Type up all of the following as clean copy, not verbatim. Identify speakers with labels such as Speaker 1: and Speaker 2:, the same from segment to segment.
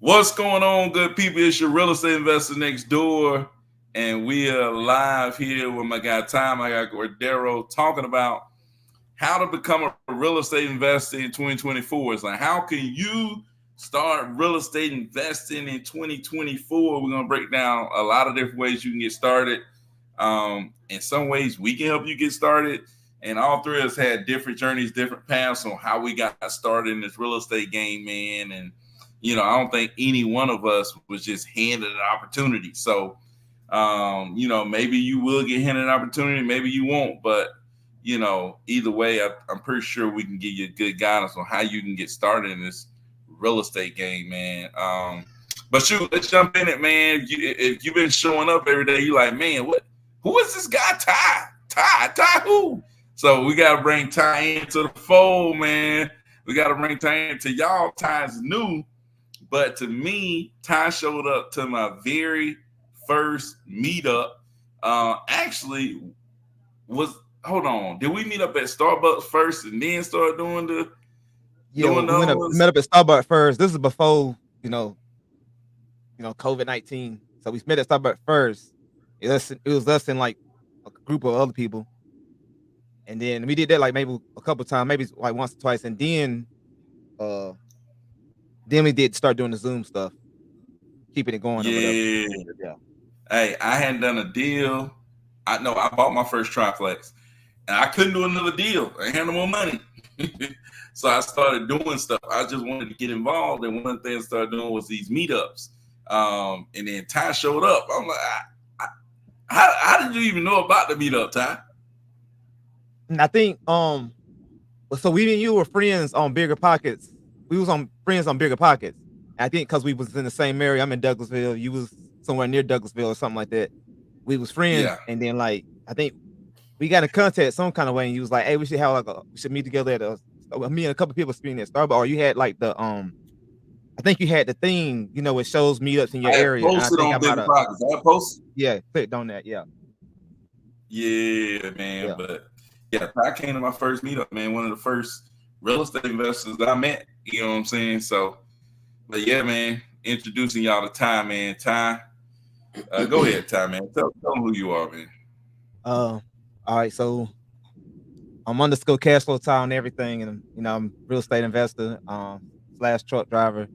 Speaker 1: What's going on, good people? It's your real estate investor next door, and we are live here with my guy Tom. I got Cordero talking about how to become a real estate investor in 2024. It's like, how can you start real estate investing in 2024? We're gonna break down a lot of different ways you can get started. In some ways, we can help you get started. And all three of us had different journeys, different paths on how we got started in this real estate game, man. And I don't think any one of us was just handed an opportunity. So, maybe you will get handed an opportunity, maybe you won't. But, either way, I'm pretty sure we can give you good guidance on how you can get started in this real estate game, man. But shoot, let's jump in it, man. If you've been showing up every day, you're like, man, who is this guy, Ty who? So we got to bring Ty into the fold, man. We got to bring Ty into y'all. Ty's new. But to me, Ty showed up to my very first meetup. Actually, hold on. Did we meet up at Starbucks first and then start doing the?
Speaker 2: Yeah, we met up at Starbucks first. This is before COVID-19. So we met at Starbucks first. It was us and like a group of other people, and then we did that like maybe a couple of times, maybe like once or twice, and then we did start doing the Zoom stuff, keeping it going.
Speaker 1: Yeah. Hey, I hadn't done a deal. I bought my first triplex, and I couldn't do another deal. I had no more money. So I started doing stuff. I just wanted to get involved, and one of the things I started doing was these meetups. And then Ty showed up. I'm like, how did you even know about the meetup, Ty?
Speaker 2: I think so we and you were friends on Bigger Pockets. We was friends on Bigger Pockets. I think because we was in the same area. I'm in Douglasville. You was somewhere near Douglasville or something like that. We was friends, yeah. And then like I think we got in contact some kind of way. And you was like, "Hey, we should have we should meet together at me and a couple of people speaking at Starbucks." Or you had like the I think you had the thing, it shows meetups in your area.
Speaker 1: Posted on Bigger Pockets. I posted.
Speaker 2: Yeah, clicked on that. Yeah.
Speaker 1: Yeah, man. Yeah. But yeah, I came to my first meetup, man. One of the first real estate investors that I met. You know what I'm saying? So, but yeah, man. Introducing y'all to Ty, man. Ty, go ahead, Ty, man. Tell them who you are, man.
Speaker 2: All right. So I'm underscore cash flow Ty on everything, and I'm real estate investor / truck driver.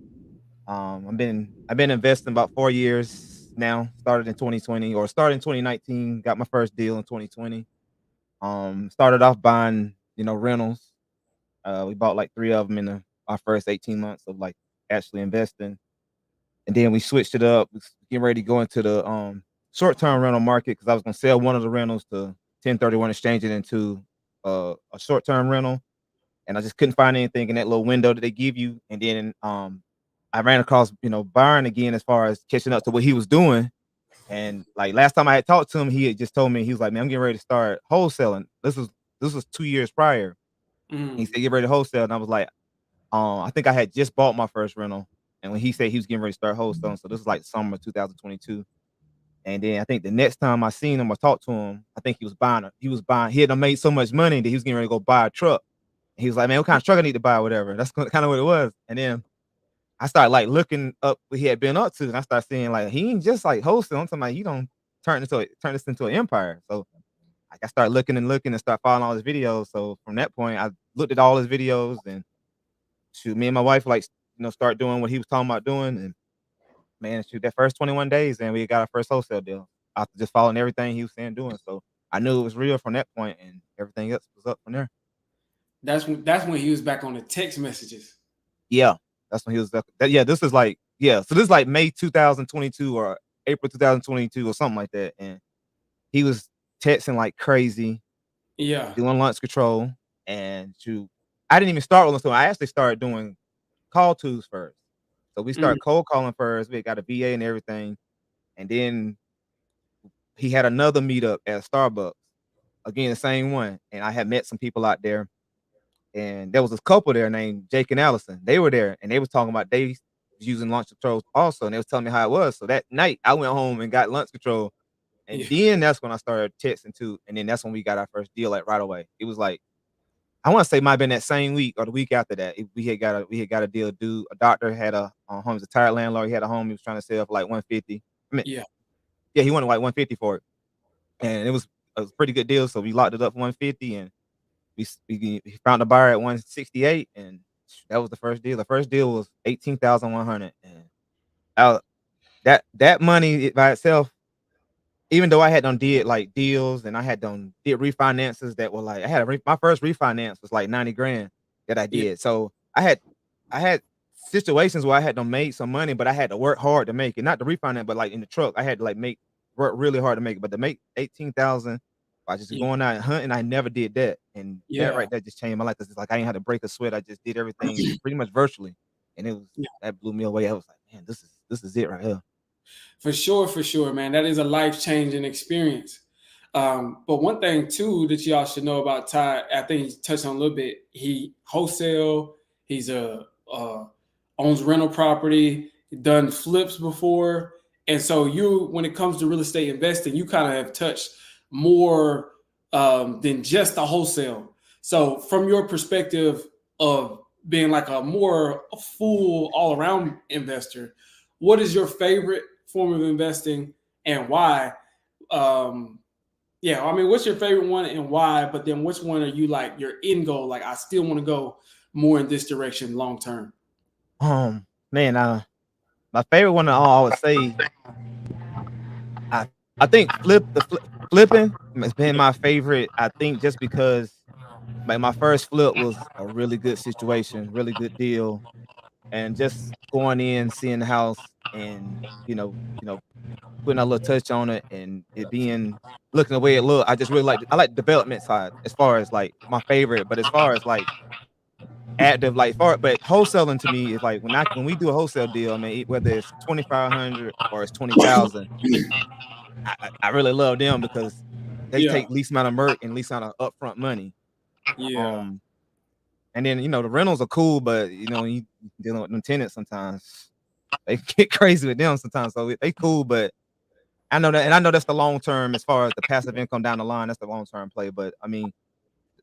Speaker 2: I've been investing about 4 years now. Started in 2020 or started in 2019. Got my first deal in 2020. Started off buying rentals. We bought like 3 of them in our first 18 months of like actually investing, and then we switched it up. We getting ready to go into the short-term rental market because I was gonna sell one of the rentals to 1031 exchange it into a short-term rental, and I just couldn't find anything in that little window that they give you. And then I ran across Byron again as far as catching up to what he was doing. And like last time I had talked to him, he had just told me, he was like, "Man, I'm getting ready to start wholesaling." This was 2 years prior. He said, "Get ready to wholesale," and I was like, I think I had just bought my first rental, and when he said he was getting ready to start wholesaling, so this was like summer 2022. And then I think the next time I seen him or talked to him, I think he was buying. He had made so much money that he was getting ready to go buy a truck. And he was like, "Man, what kind of truck I need to buy?" Or whatever. That's kind of what it was. And then I started like looking up what he had been up to, and I started seeing like he ain't just like wholesale. I'm talking about you don't turn this into an empire. So like I started looking and start following all his videos. So from that point, I looked at all his videos, and shoot, me and my wife like start doing what he was talking about doing. And man, shoot, that first 21 days, and we got our first wholesale deal after just following everything he was saying doing. So I knew it was real from that point, and everything else was up from there.
Speaker 3: That's when he was back on the text messages.
Speaker 2: Yeah, that's when he was. Yeah, this is like So this is like May 2022 or April 2022 or something like that, and he was texting like crazy.
Speaker 3: Yeah,
Speaker 2: doing launch control, and I didn't even start with him. I actually started doing call tools first. So we started cold calling first. We got a VA and everything, and then he had another meetup at Starbucks. Again, the same one, and I had met some people out there. And there was this couple there named Jake and Allison. They were there, and they was talking about they using launch controls also, and they was telling me how it was. So that night, I went home and got launch control, and then that's when I started texting too, and then that's when we got our first deal like right away. It was like I want to say it might have been that same week or the week after that. We had got a deal. Dude, a doctor had a home. He's a tired landlord. He had a home. He was trying to sell for like 150. I mean,
Speaker 3: Yeah,
Speaker 2: yeah, he wanted like 150 for it, and it was a pretty good deal. So we locked it up for 150, and we found a buyer at 168, and that was the first deal. The first deal was 18,100, and I, that money by itself, even though I had done did like deals and I had done did refinances that were like my first refinance was like 90 grand that I
Speaker 3: yeah,
Speaker 2: did. So I had situations where I had to make some money, but I had to work hard to make it. Not to refinance, but like in the truck, I had to like work really hard to make it. But to make 18,000 by just
Speaker 3: yeah,
Speaker 2: going out and hunting, I never did that. And that
Speaker 3: yeah,
Speaker 2: right there just changed my life. It's like I ain't had to break a sweat. I just did everything pretty much virtually. And
Speaker 3: yeah.
Speaker 2: that blew me away. I was like, man, this is it right here.
Speaker 3: For sure, man. That is a life changing experience. But one thing too that y'all should know about Ty, I think he touched on a little bit. He wholesale. He's owns rental property. Done flips before, and so when it comes to real estate investing, you kind of have touched more than just the wholesale. So from your perspective of being like a more full all around investor, what is your favorite form of investing and why? Um, yeah, I mean, what's your favorite one and why? But then which one are you like your end goal? Like, I still want to go more in this direction long term.
Speaker 2: Man, my favorite one I would say I think flipping has been my favorite. I think just because like my first flip was a really good situation, really good deal, and just going in, seeing the house, and putting a little touch on it, and it being looking the way it looked. I like the development side as far as like my favorite, but as far as like active, like far, but wholesaling to me is like when we do a wholesale deal, I mean, whether it's 2,500 or it's 20,000. I really love them because they
Speaker 3: Yeah,
Speaker 2: take least amount of work and least amount of upfront money.
Speaker 3: yeah.
Speaker 2: Um, and then the rentals are cool, but you dealing with them tenants sometimes they get crazy with them sometimes. So they cool, but I know that's the long term as far as the passive income down the line. That's the long term play. But I mean,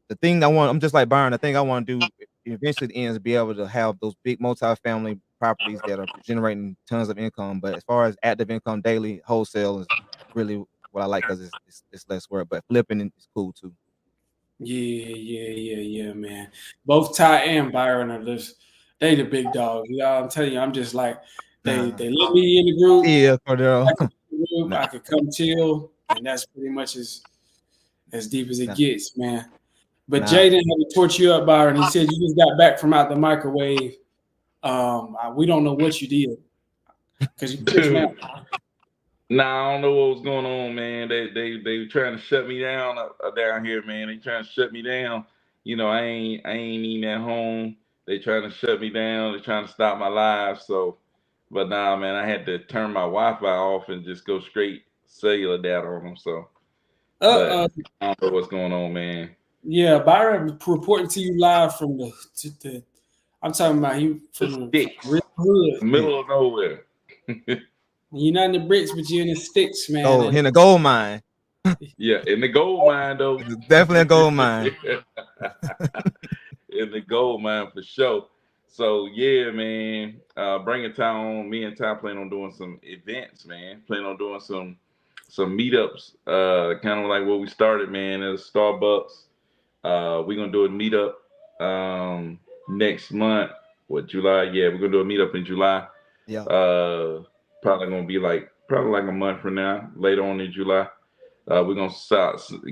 Speaker 2: I'm just like Byron. The thing I want to do eventually ends is be able to have those big multi-family properties that are generating tons of income. But as far as active income daily, wholesale is really what I like because it's less work. But flipping is cool too.
Speaker 3: Yeah, man. Both Ty and Byron are just they the big dogs. I'm telling you, I'm just like
Speaker 2: Nah,
Speaker 3: they let me in the group.
Speaker 2: yeah, Cordero.
Speaker 3: I could,
Speaker 2: Nah,
Speaker 3: I could come chill, and that's pretty much as deep as it
Speaker 2: nah,
Speaker 3: gets, man. But
Speaker 2: nah.
Speaker 3: Jaden had to torch you up, Byron. He said you just got back from out the microwave. We don't know what you did because you took him out.
Speaker 1: Dude, nah, I don't know what was going on, man. They trying to shut me down down here, man. They trying to shut me down. I ain't even at home. They trying to shut me down. They trying to stop my live. So, but nah, man, I had to turn my Wi-Fi off and just go straight cellular data on them. So, but
Speaker 3: Uh,
Speaker 1: I don't know what's going on, man.
Speaker 3: yeah, Byron reporting to you live from the I'm talking about he
Speaker 1: The
Speaker 3: from the real
Speaker 1: sticks,
Speaker 3: hood.
Speaker 2: Stick.
Speaker 1: middle of nowhere.
Speaker 3: You're not in the bricks, but you're in the sticks, man.
Speaker 2: Gold
Speaker 3: And
Speaker 2: in the gold mine.
Speaker 1: Yeah, in the gold mine though.
Speaker 2: It's definitely a gold mine.
Speaker 1: In the gold mine for sure. So yeah, man. Bring it on. Me and Ty plan on doing some events, man. Plan on doing some meetups. Kind of like what we started, man, at Starbucks. We're gonna do a meetup next month. What, July? Yeah, we're gonna do a meetup in July.
Speaker 2: Yeah,
Speaker 1: Uh, probably gonna be like probably like a month from now, later on in July. We're gonna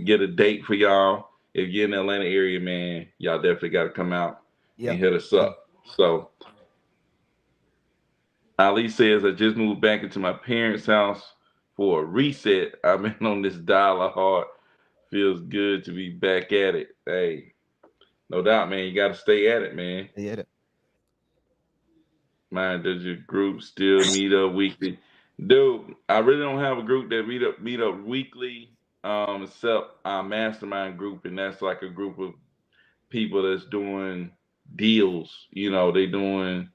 Speaker 1: get a date for y'all. If you're in the Atlanta area, man, y'all definitely got to come out
Speaker 2: yeah,
Speaker 1: and hit us
Speaker 2: yeah.
Speaker 1: up. So Ali says, I just moved back into my parents' house for a reset. I've been on this dollar hard. Feels good to be back at it. Hey, no doubt, man. You got to stay at it, man.
Speaker 2: Yeah.
Speaker 1: Man, does your group still meet up weekly? Dude, I really don't have a group that meet up weekly, except our mastermind group, and that's like a group of people that's doing deals. They doing,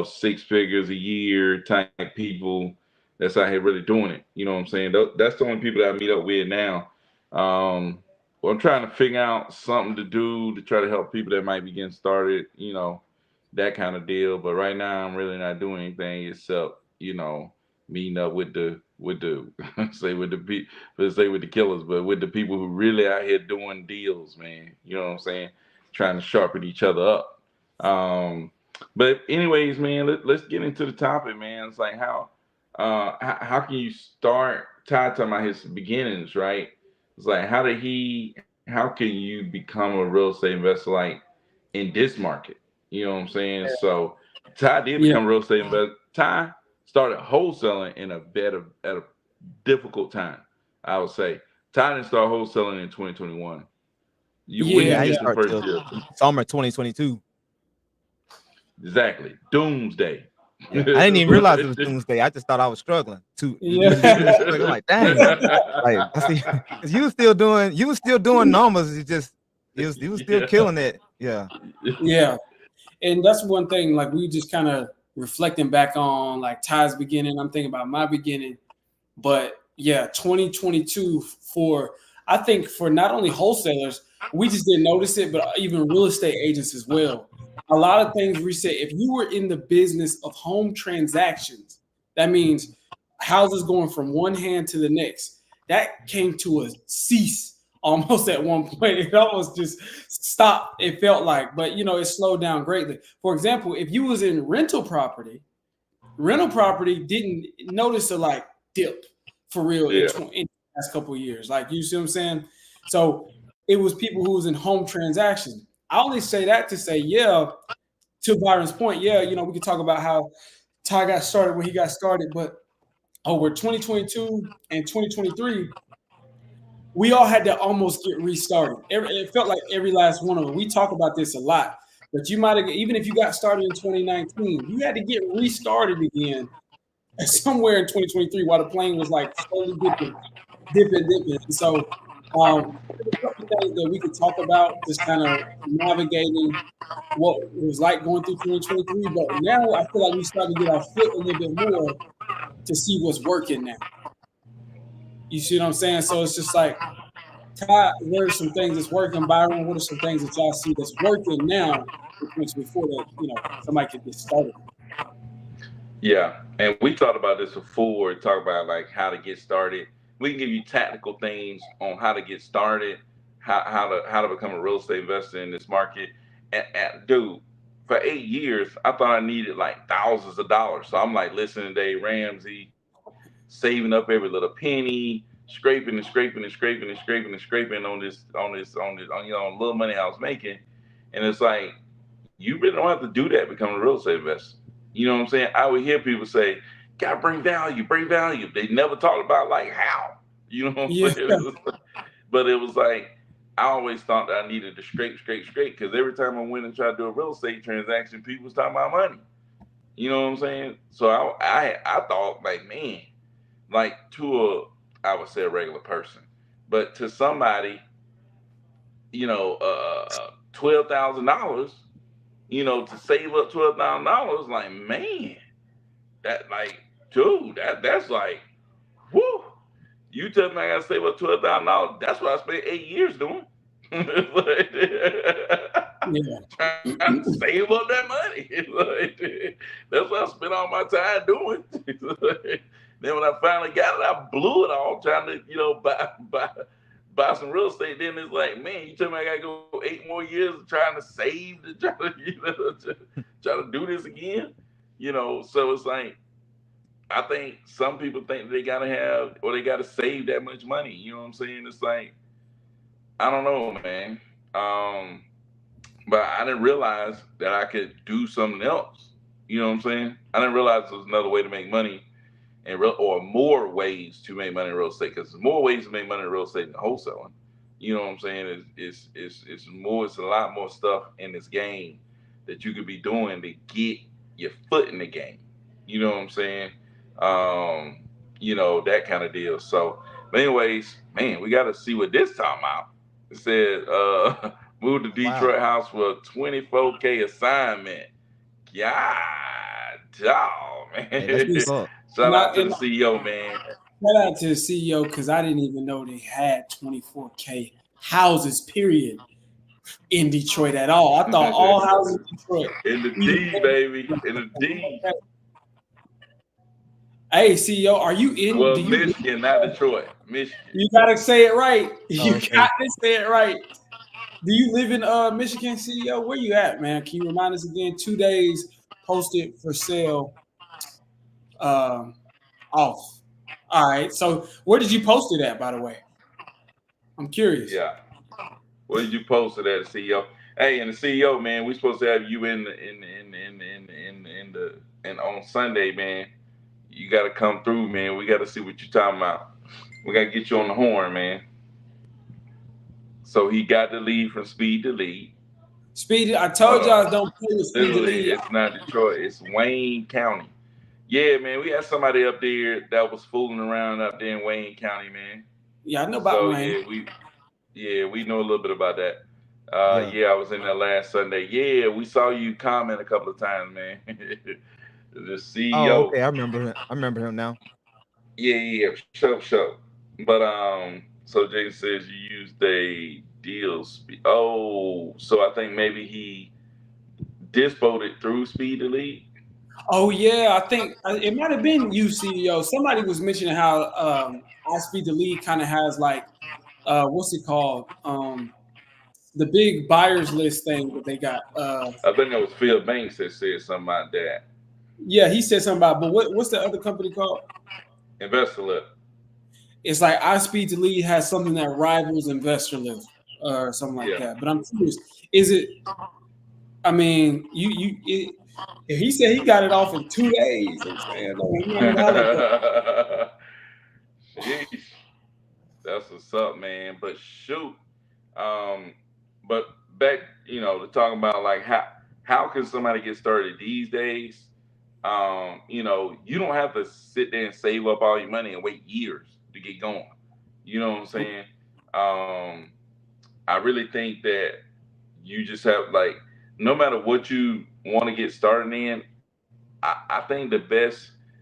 Speaker 1: six figures a year type people that's out here really doing it. You know what I'm saying? That's the only people that I meet up with now. Um, Well, I'm trying to figure out something to do to try to help people that might be getting started, that kind of deal. But right now, I'm really not doing anything except, meeting up with the say with the people, let's say with the killers, but with the people who really out here doing deals, man. You know what I'm saying? Trying to sharpen each other up. Um, but anyways, man, let's get into the topic, man. It's like how can you start? Ty talking about his beginnings, right? It's like how can you become a real estate investor like in this market? You know what I'm saying? So Ty did
Speaker 3: Yeah.
Speaker 1: become a real estate investor. Ty started wholesaling in at a difficult time, I would say. Ty didn't start wholesaling in 2021. When
Speaker 3: Yeah.
Speaker 1: you
Speaker 2: Yeah, I didn't
Speaker 1: get
Speaker 3: Yeah.
Speaker 1: your
Speaker 2: start
Speaker 1: first
Speaker 2: till
Speaker 1: deal?
Speaker 2: summer 2022.
Speaker 1: Exactly. Doomsday.
Speaker 2: Yeah, I didn't even realize it was Doomsday. I just thought I was struggling to really struggling. I'm like, dang, like I see, because you was still doing numbers. It just you was still
Speaker 1: Yeah.
Speaker 2: killing it. Yeah,
Speaker 3: Yeah. And that's one thing, like we just kind of reflecting back on like Ty's beginning. I'm thinking about my beginning, but yeah, 2022 for I think for not only wholesalers, we just didn't notice it, but even real estate agents as well. A lot of things reset. If you were in the business of home transactions, that means houses going from one hand to the next. That came to a cease almost at one point. It almost just stopped. It felt like, but it slowed down greatly. For example, if you was in rental property didn't notice a like dip for real
Speaker 1: Yeah.
Speaker 3: in the last couple of years. Like you see what I'm saying? So it was people who was in home transactions. I only say that to say, yeah, to Byron's point, yeah, we could talk about how Ty got started when he got started, but over 2022 and 2023, we all had to almost get restarted. It felt like every last one of them. We talk about this a lot, but you might have, even if you got started in 2019, you had to get restarted again somewhere in 2023 while the plane was like slowly dipping. And so, there's a couple things that we could talk about, just kind of navigating what it was like going through 2023. But now I feel like we starting to get our foot a little bit more to see what's working now. You see what I'm saying? So it's just like, Ty, what are some things that's working? Byron, what are some things that y'all see that's working now, which before that, somebody could get started?
Speaker 1: Yeah, and we talked about this before. Talk about like how to get started. We can give you tactical things on how to get started, how to become a real estate investor in this market. And dude, for 8 years, I thought I needed like thousands of dollars. So I'm like listening to Dave Ramsey, saving up every little penny, scraping and scraping and scraping and scraping and scraping on little money I was making. And it's like you really don't have to do that becoming a real estate investor. You know what I'm saying? I would hear people say, "Gotta bring value, bring value." They never talked about like how. You know what
Speaker 3: Yeah,
Speaker 1: I'm saying? But it was like I always thought that I needed to scrape, because every time I went and tried to do a real estate transaction, people was talking about money. You know what I'm saying? So I thought like, man, like to I would say a regular person, but to somebody, $12,000, to save up $12,000, like man, that like, dude, that's like, whoo. You tell me I gotta save up $12,000. That's what I spent 8 years doing.
Speaker 3: yeah,
Speaker 1: Trying to save up that money. That's what I spent all my time doing. Then when I finally got it, I blew it all trying to, buy some real estate. Then it's like, man, you tell me I gotta go 8 more years trying to save to try to, try to do this again. So it's like I think some people think they gotta have or they gotta save that much money. You know what I'm saying? It's like I don't know, man. Um, but I didn't realize that I could do something else. You know what I'm saying? I didn't realize there was another way to make money or more ways to make money in real estate, because there's more ways to make money in real estate than wholesaling. You know what I'm saying? It's a lot more stuff in this game that you could be doing to get your foot in the game. You know what I'm saying? Um, that kind of deal. So, but anyways, man, we got to see what this time out. It said, move to
Speaker 2: wow,
Speaker 1: Detroit house for a 24K assignment. God, dog,
Speaker 2: hey, that's
Speaker 1: man.
Speaker 2: what's
Speaker 3: Yes.
Speaker 2: up.
Speaker 1: Shout
Speaker 3: And I
Speaker 1: out to
Speaker 3: and
Speaker 1: the CEO, man.
Speaker 3: shout out to the CEO because I didn't even know they had 24K houses, period, in Detroit at all. I thought all houses in Detroit.
Speaker 1: In the D, baby. In the D.
Speaker 3: Hey, CEO, are you in?
Speaker 1: Well, Michigan, not Detroit. Michigan.
Speaker 3: You gotta say it right. You
Speaker 2: okay.
Speaker 3: got to say it right. Do you live in Michigan, CEO? Where you at, man? Can you remind us again? 2 days posted for sale. Off. All right. So where did you post it at, by the way? I'm curious.
Speaker 1: Yeah. Where did you post it at, CEO? Hey, and the CEO, man, we supposed to have you in the and on Sunday, man. You got to come through, man. We got to see what you're talking about. We got to get you on the horn, man. So he got the lead from Speed to Lead.
Speaker 3: Speed, I told y'all don't play with Speed to
Speaker 1: Literally,
Speaker 3: Lead.
Speaker 1: it's not Detroit. It's Wayne County. Yeah, man. We had somebody up there that was fooling around up there in Wayne County, man.
Speaker 3: Yeah, I know about
Speaker 1: So
Speaker 3: Wayne.
Speaker 1: we know a little bit about that.
Speaker 2: Yeah.
Speaker 1: Yeah, I was in there last Sunday. Yeah, we saw you comment a couple of times, man. The
Speaker 2: Oh,
Speaker 1: CEO.
Speaker 2: okay. I remember him. I remember him now.
Speaker 1: Yeah, show. But so Jason says you used a deal. Oh, so I think maybe he dispoed it through Speed to Lead.
Speaker 3: Oh yeah, I think it might have been you, CEO. Somebody was mentioning how iSpeed to Lead kind of has like what's it called? The big buyers list thing that they got.
Speaker 1: I think that was Phil Banks that said something about that.
Speaker 3: Yeah, he said something about. But what's the other company called?
Speaker 1: Investor Lip.
Speaker 3: It's like iSpeed to Lead has something that rivals Investor Lift or something like that. But I'm curious, is it? I mean, if he said he got it off in 2 days, I'm saying,
Speaker 1: Sheesh. That's what's up, man. But shoot, but back, to talk about like how can somebody get started these days? You don't have to sit there and save up all your money and wait years to get going. You know what I'm saying? I really think that you just have like, no matter what you want to get started in, I think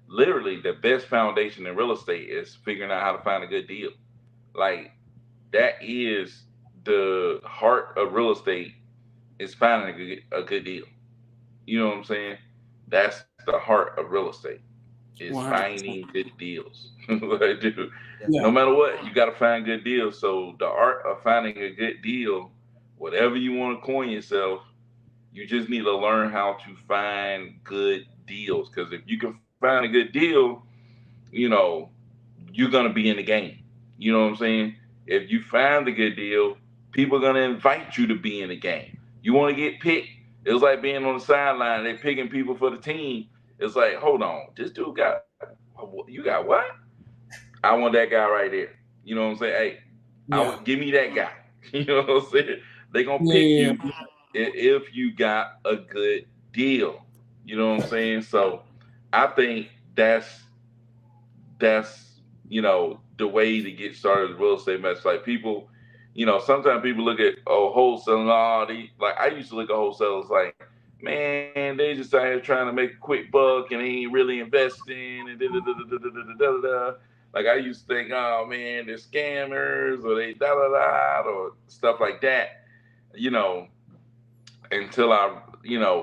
Speaker 1: literally the best foundation in real estate is figuring out how to find a good deal. Like that is the heart of real estate is finding a good deal. You know what I'm saying? That's the heart of real estate is
Speaker 3: 100%.
Speaker 1: finding good deals. Like, dude,
Speaker 3: Yeah,
Speaker 1: no matter what, you got to find good deals. So the art of finding a good deal, whatever you want to coin yourself, you just need to learn how to find good deals. Because if you can find a good deal, you know, you're gonna be in the game. You know what I'm saying? If you find the good deal, people are gonna invite you to be in the game. You want to get picked. It's like being on the sideline. They're picking people for the team. It's like, hold on, this dude got you got what? I want that guy right there. You know what I'm saying? Hey,
Speaker 3: yeah,
Speaker 1: give me that guy. You know what I'm saying? They gonna pick
Speaker 3: yeah,
Speaker 1: you if you got a good deal. You know what I'm saying? So I think that's the way to get started with real estate mess. Like people, sometimes people look at wholesale and all these. Like I used to look at wholesalers like, man, they just out here trying to make a quick buck and they ain't really investing and da da da da da da da da da. Like I used to think, oh man, they're scammers or they da da da or stuff like that. You know, until I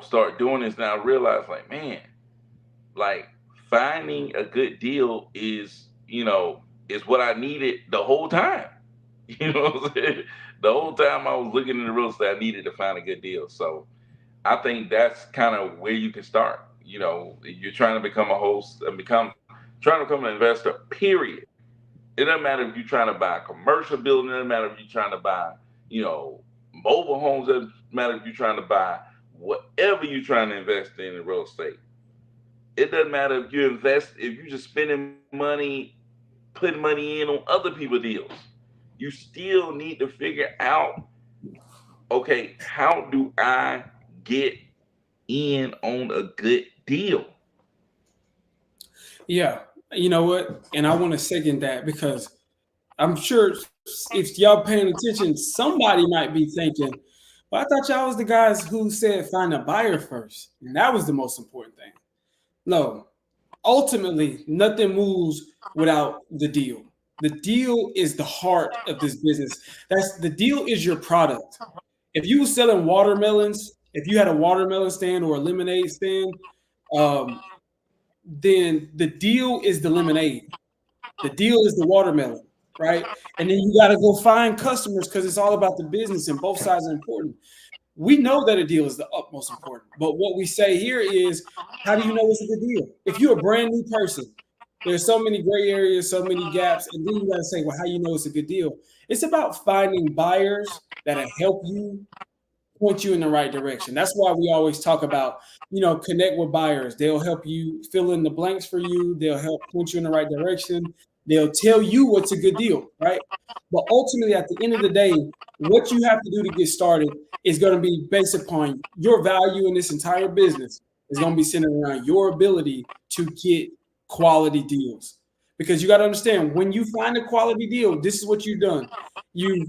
Speaker 1: start doing this now, I realize like, man, like finding a good deal is what I needed the whole time. You know what I'm saying? The whole time I was looking into real estate, I needed to find a good deal. So I think that's kind of where you can start. You're trying to become a host and trying to become an investor, period. It doesn't matter if you're trying to buy a commercial building, it doesn't matter if you're trying to buy, mobile homes, it doesn't matter if you're trying to buy whatever you're trying to invest in real estate. It doesn't matter if you're just spending money, putting money in on other people's deals. You still need to figure out, okay, how do I get in on a good deal?
Speaker 3: yeah. You know what? And I want to second that because I'm sure if y'all paying attention, somebody might be thinking, "Well, I thought y'all was the guys who said find a buyer first, and that was the most important thing." No, ultimately, nothing moves without the deal. The deal is the heart of this business. The deal is your product. If you were selling watermelons, if you had a watermelon stand or a lemonade stand, then the deal is the lemonade. The deal is the watermelon, right? And then you got to go find customers because it's all about the business and both sides are important. We know that a deal is the utmost important, but what we say here is, how do you know it's a good deal? If you're a brand new person, there's so many gray areas, so many gaps, and then you got to say, well, how you know it's a good deal? It's about finding buyers that'll help you point you in the right direction. That's why we always talk about, connect with buyers. They'll help you fill in the blanks for you. They'll help point you in the right direction. They'll tell you what's a good deal, right? But ultimately, at the end of the day, what you have to do to get started is going to be based upon your value in this entire business is going to be centered around your ability to get quality deals. Because you got to understand, when you find a quality deal, this is what you've done. You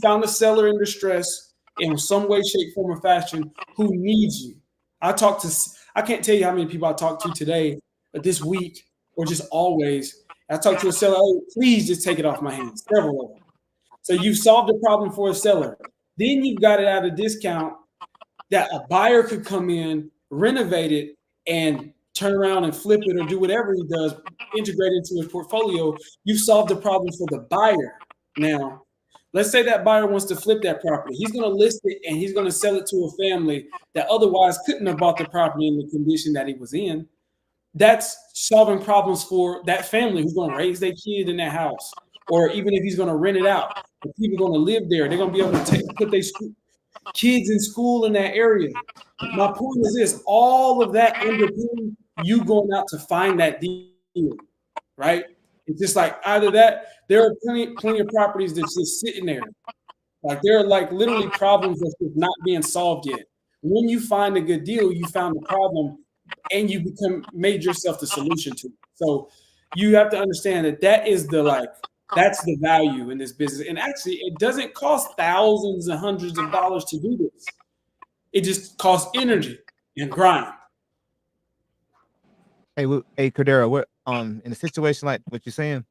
Speaker 3: found a seller in distress in some way, shape, form, or fashion who needs you. I can't tell you how many people I talked to today, or this week, or just always. I talked to a seller, oh, please just take it off my hands, several of them. So you've solved the problem for a seller. Then you've got it at a discount that a buyer could come in, renovate it, and turn around and flip it or do whatever he does, integrate it into his portfolio. You've solved the problem for the buyer. Now, let's say that buyer wants to flip that property. He's going to list it and he's going to sell it to a family that otherwise couldn't have bought the property in the condition that it was in. That's solving problems for that family who's going to raise their kid in that house. Or even if he's going to rent it out, the people are going to live there. They're going to be able to put their kids in school in that area. My point is this: all of that underpins you going out to find that deal, right? It's just like either that, there are plenty of properties that's just sitting there. Like there are like literally problems that's just not being solved yet. When you find a good deal, you found the problem and you made yourself the solution to it. So you have to understand that's the value in this business. And actually, it doesn't cost thousands and hundreds of dollars to do this. It just costs energy and grind.
Speaker 2: Hey, Cordero, what in a situation like what you're saying,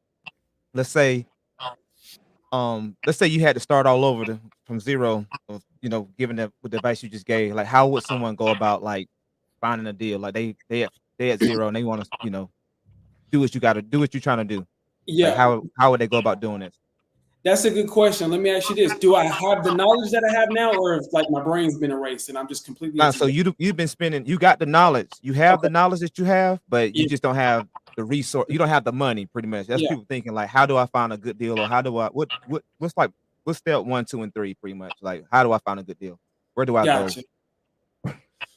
Speaker 2: let's say you had to start all over from zero, given with the advice you just gave, like how would someone go about like finding a deal? Like they at zero and they want to, do what you got to do, what you're trying to do.
Speaker 3: Yeah.
Speaker 2: Like how would they go about doing this?
Speaker 3: That's a good question. Let me ask you this: do I have the knowledge that I have now, or if like my brain's been erased and I'm just completely?
Speaker 2: So you've been spending. You got the knowledge. You have the knowledge that you have, but you just don't have the resource. You don't have the money, pretty much. That's people thinking like, how do I find a good deal, or how do I what's step 1, 2, and 3, pretty much? Like, how do I find a good deal? Where do I go?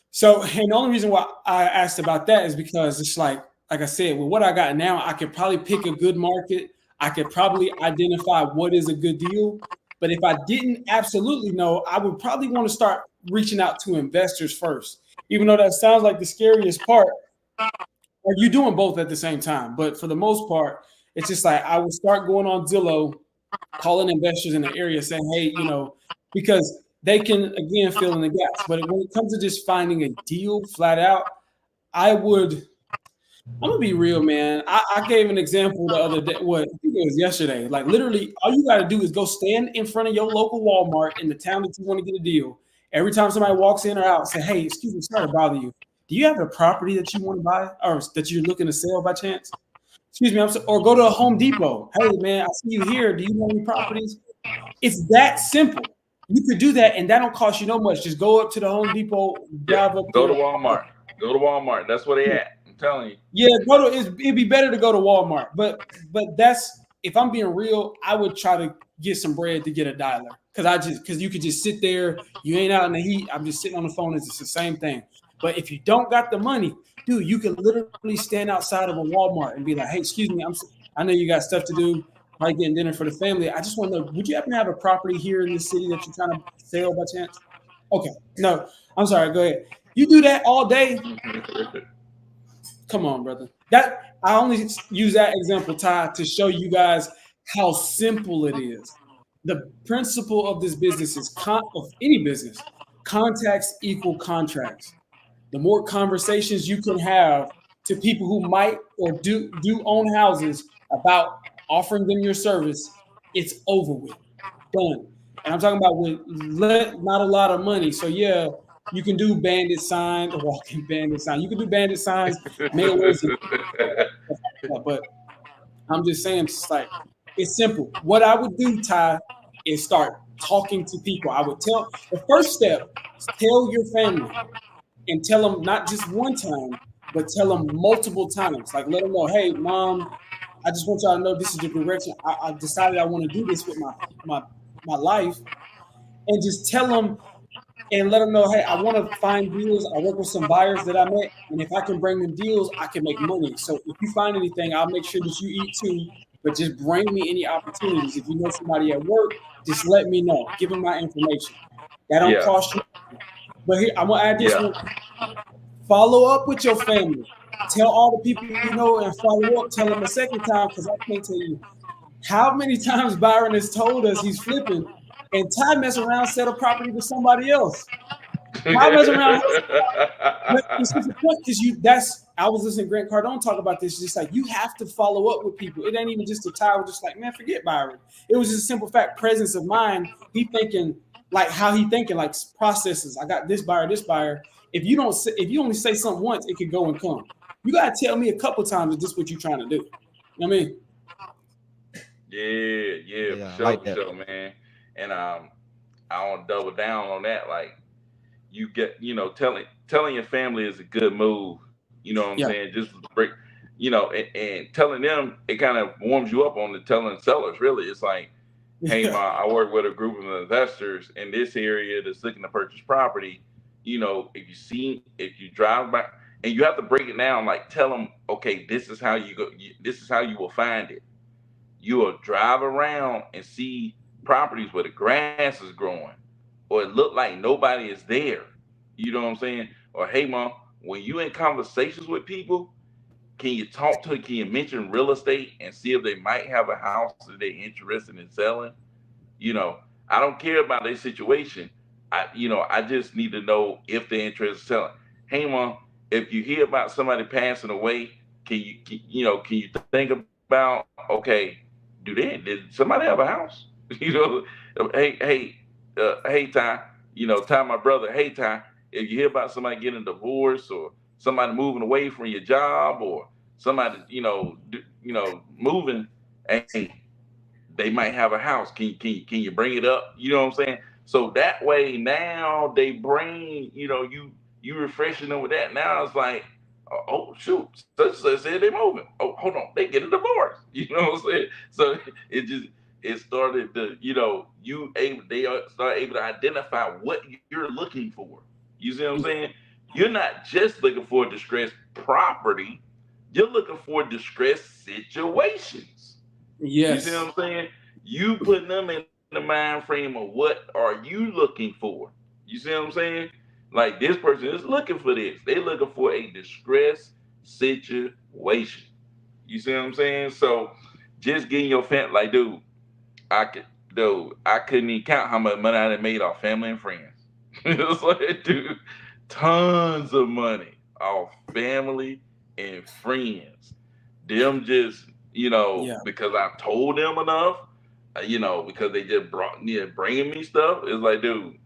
Speaker 3: So, and the only reason why I asked about that is because it's like I said, with what I got now, I could probably pick a good market. I could probably identify what is a good deal. But if I didn't absolutely know, I would probably want to start reaching out to investors first. Even though that sounds like the scariest part, or you doing both at the same time. But for the most part, it's just like I would start going on Zillow, calling investors in the area saying, hey, because they can, again, fill in the gaps. But when it comes to just finding a deal flat out, I'm gonna be real, man. I gave an example the other day. I think it was yesterday. Like literally, all you gotta do is go stand in front of your local Walmart in the town that you want to get a deal. Every time somebody walks in or out, say, "Hey, excuse me, sorry to bother you. Do you have a property that you want to buy or that you're looking to sell by chance?" Excuse me, or go to a Home Depot. Hey, man, I see you here. Do you know any properties? It's that simple. You could do that, and that don't cost you no much. Just go up to the Home Depot, drive up.
Speaker 1: Go to Walmart. Go to Walmart. That's where they at. Telling you.
Speaker 3: Yeah, it'd be better to go to Walmart. But that's, if I'm being real, I would try to get some bread to get a dialer. Because you could just sit there, you ain't out in the heat. I'm just sitting on the phone. It's the same thing. But if you don't got the money, dude, you could literally stand outside of a Walmart and be like, hey, excuse me, I know you got stuff to do, probably getting dinner for the family. I just want to know, would you happen to have a property here in this city that you're trying to sell by chance? Okay. No, I'm sorry. Go ahead. You do that all day. Come on, brother. I only use that example, Ty, to show you guys how simple it is. The principle of this business is of any business, contacts equal contracts. The more conversations you can have to people who might or do own houses about offering them your service, it's over with, done. And I'm talking about with not a lot of money. So yeah, you can do bandit signs, walking bandit sign. You can do bandit signs, mailers, but I'm just saying, it's like, it's simple. What I would do, Ty, is start talking to people. I would tell the first step, tell your family and tell them not just one time, but tell them multiple times. Like let them know, hey, mom, I just want y'all to know this is the direction I decided I want to do this with my life, and just tell them and let them know, hey, I want to find deals. I work with some buyers that I met, and if I can bring them deals, I can make money. So if you find anything, I'll make sure that you eat too. But just bring me any opportunities. If you know somebody at work, just let me know. Give them my information. That don't cost you. But here, I'm gonna add this one. Follow up with your family. Tell all the people you know and follow up. Tell them a second time, because I can't tell you how many times Byron has told us he's flipping, and Ty mess around, sell a property to somebody else. Ty mess around. Because I was listening to Grant Cardone talk about this. Just like you have to follow up with people. It ain't even just a Ty was just like, man, forget Byron. It was just a simple fact, presence of mind. He thinking like how he thinking, like processes. I got this buyer, this buyer. If you only say something once, it could go and come. You gotta tell me a couple times if this is what you're trying to do. You know what I mean?
Speaker 1: Yeah, for sure, man. And I want to double down on that. Like you get, telling your family is a good move. You know what I'm saying? Just break, and telling them, it kind of warms you up on the telling sellers. Really, it's like, hey, I work with a group of investors in this area that's looking to purchase property. If you drive by, and you have to break it down, like tell them, okay, this is how you go. This is how you will find it. You will drive around and see properties where the grass is growing, or it look like nobody is there. You know what I'm saying? Or hey, mom, when you in conversations with people, can you mention real estate and see if they might have a house that they're interested in selling? I don't care about their situation. I just need to know if they're interested in selling. Hey, mom, if you hear about somebody passing away, can you think about, okay, did somebody have a house? Hey, Ty, Ty, my brother, hey, Ty, if you hear about somebody getting a divorce or somebody moving away from your job or somebody, moving, hey, they might have a house. Can you bring it up? You know what I'm saying? So that way now they bring, you refreshing them with that. Now it's like, oh shoot, such said they moving. Oh, hold on, they get a divorce. You know what I'm saying? So it started to, they start able to identify what you're looking for. You see what I'm saying? You're not just looking for distressed property. You're looking for distressed situations.
Speaker 3: Yes.
Speaker 1: You see what I'm saying? You putting them in the mind frame of what are you looking for? You see what I'm saying? Like this person is looking for this. They're looking for a distressed situation. You see what I'm saying? So just getting your family, like, I couldn't even count how much money I made off family and friends. It's like, dude, tons of money off family and friends. Them just, because I told them enough, because they just bringing me stuff. It's like, dude,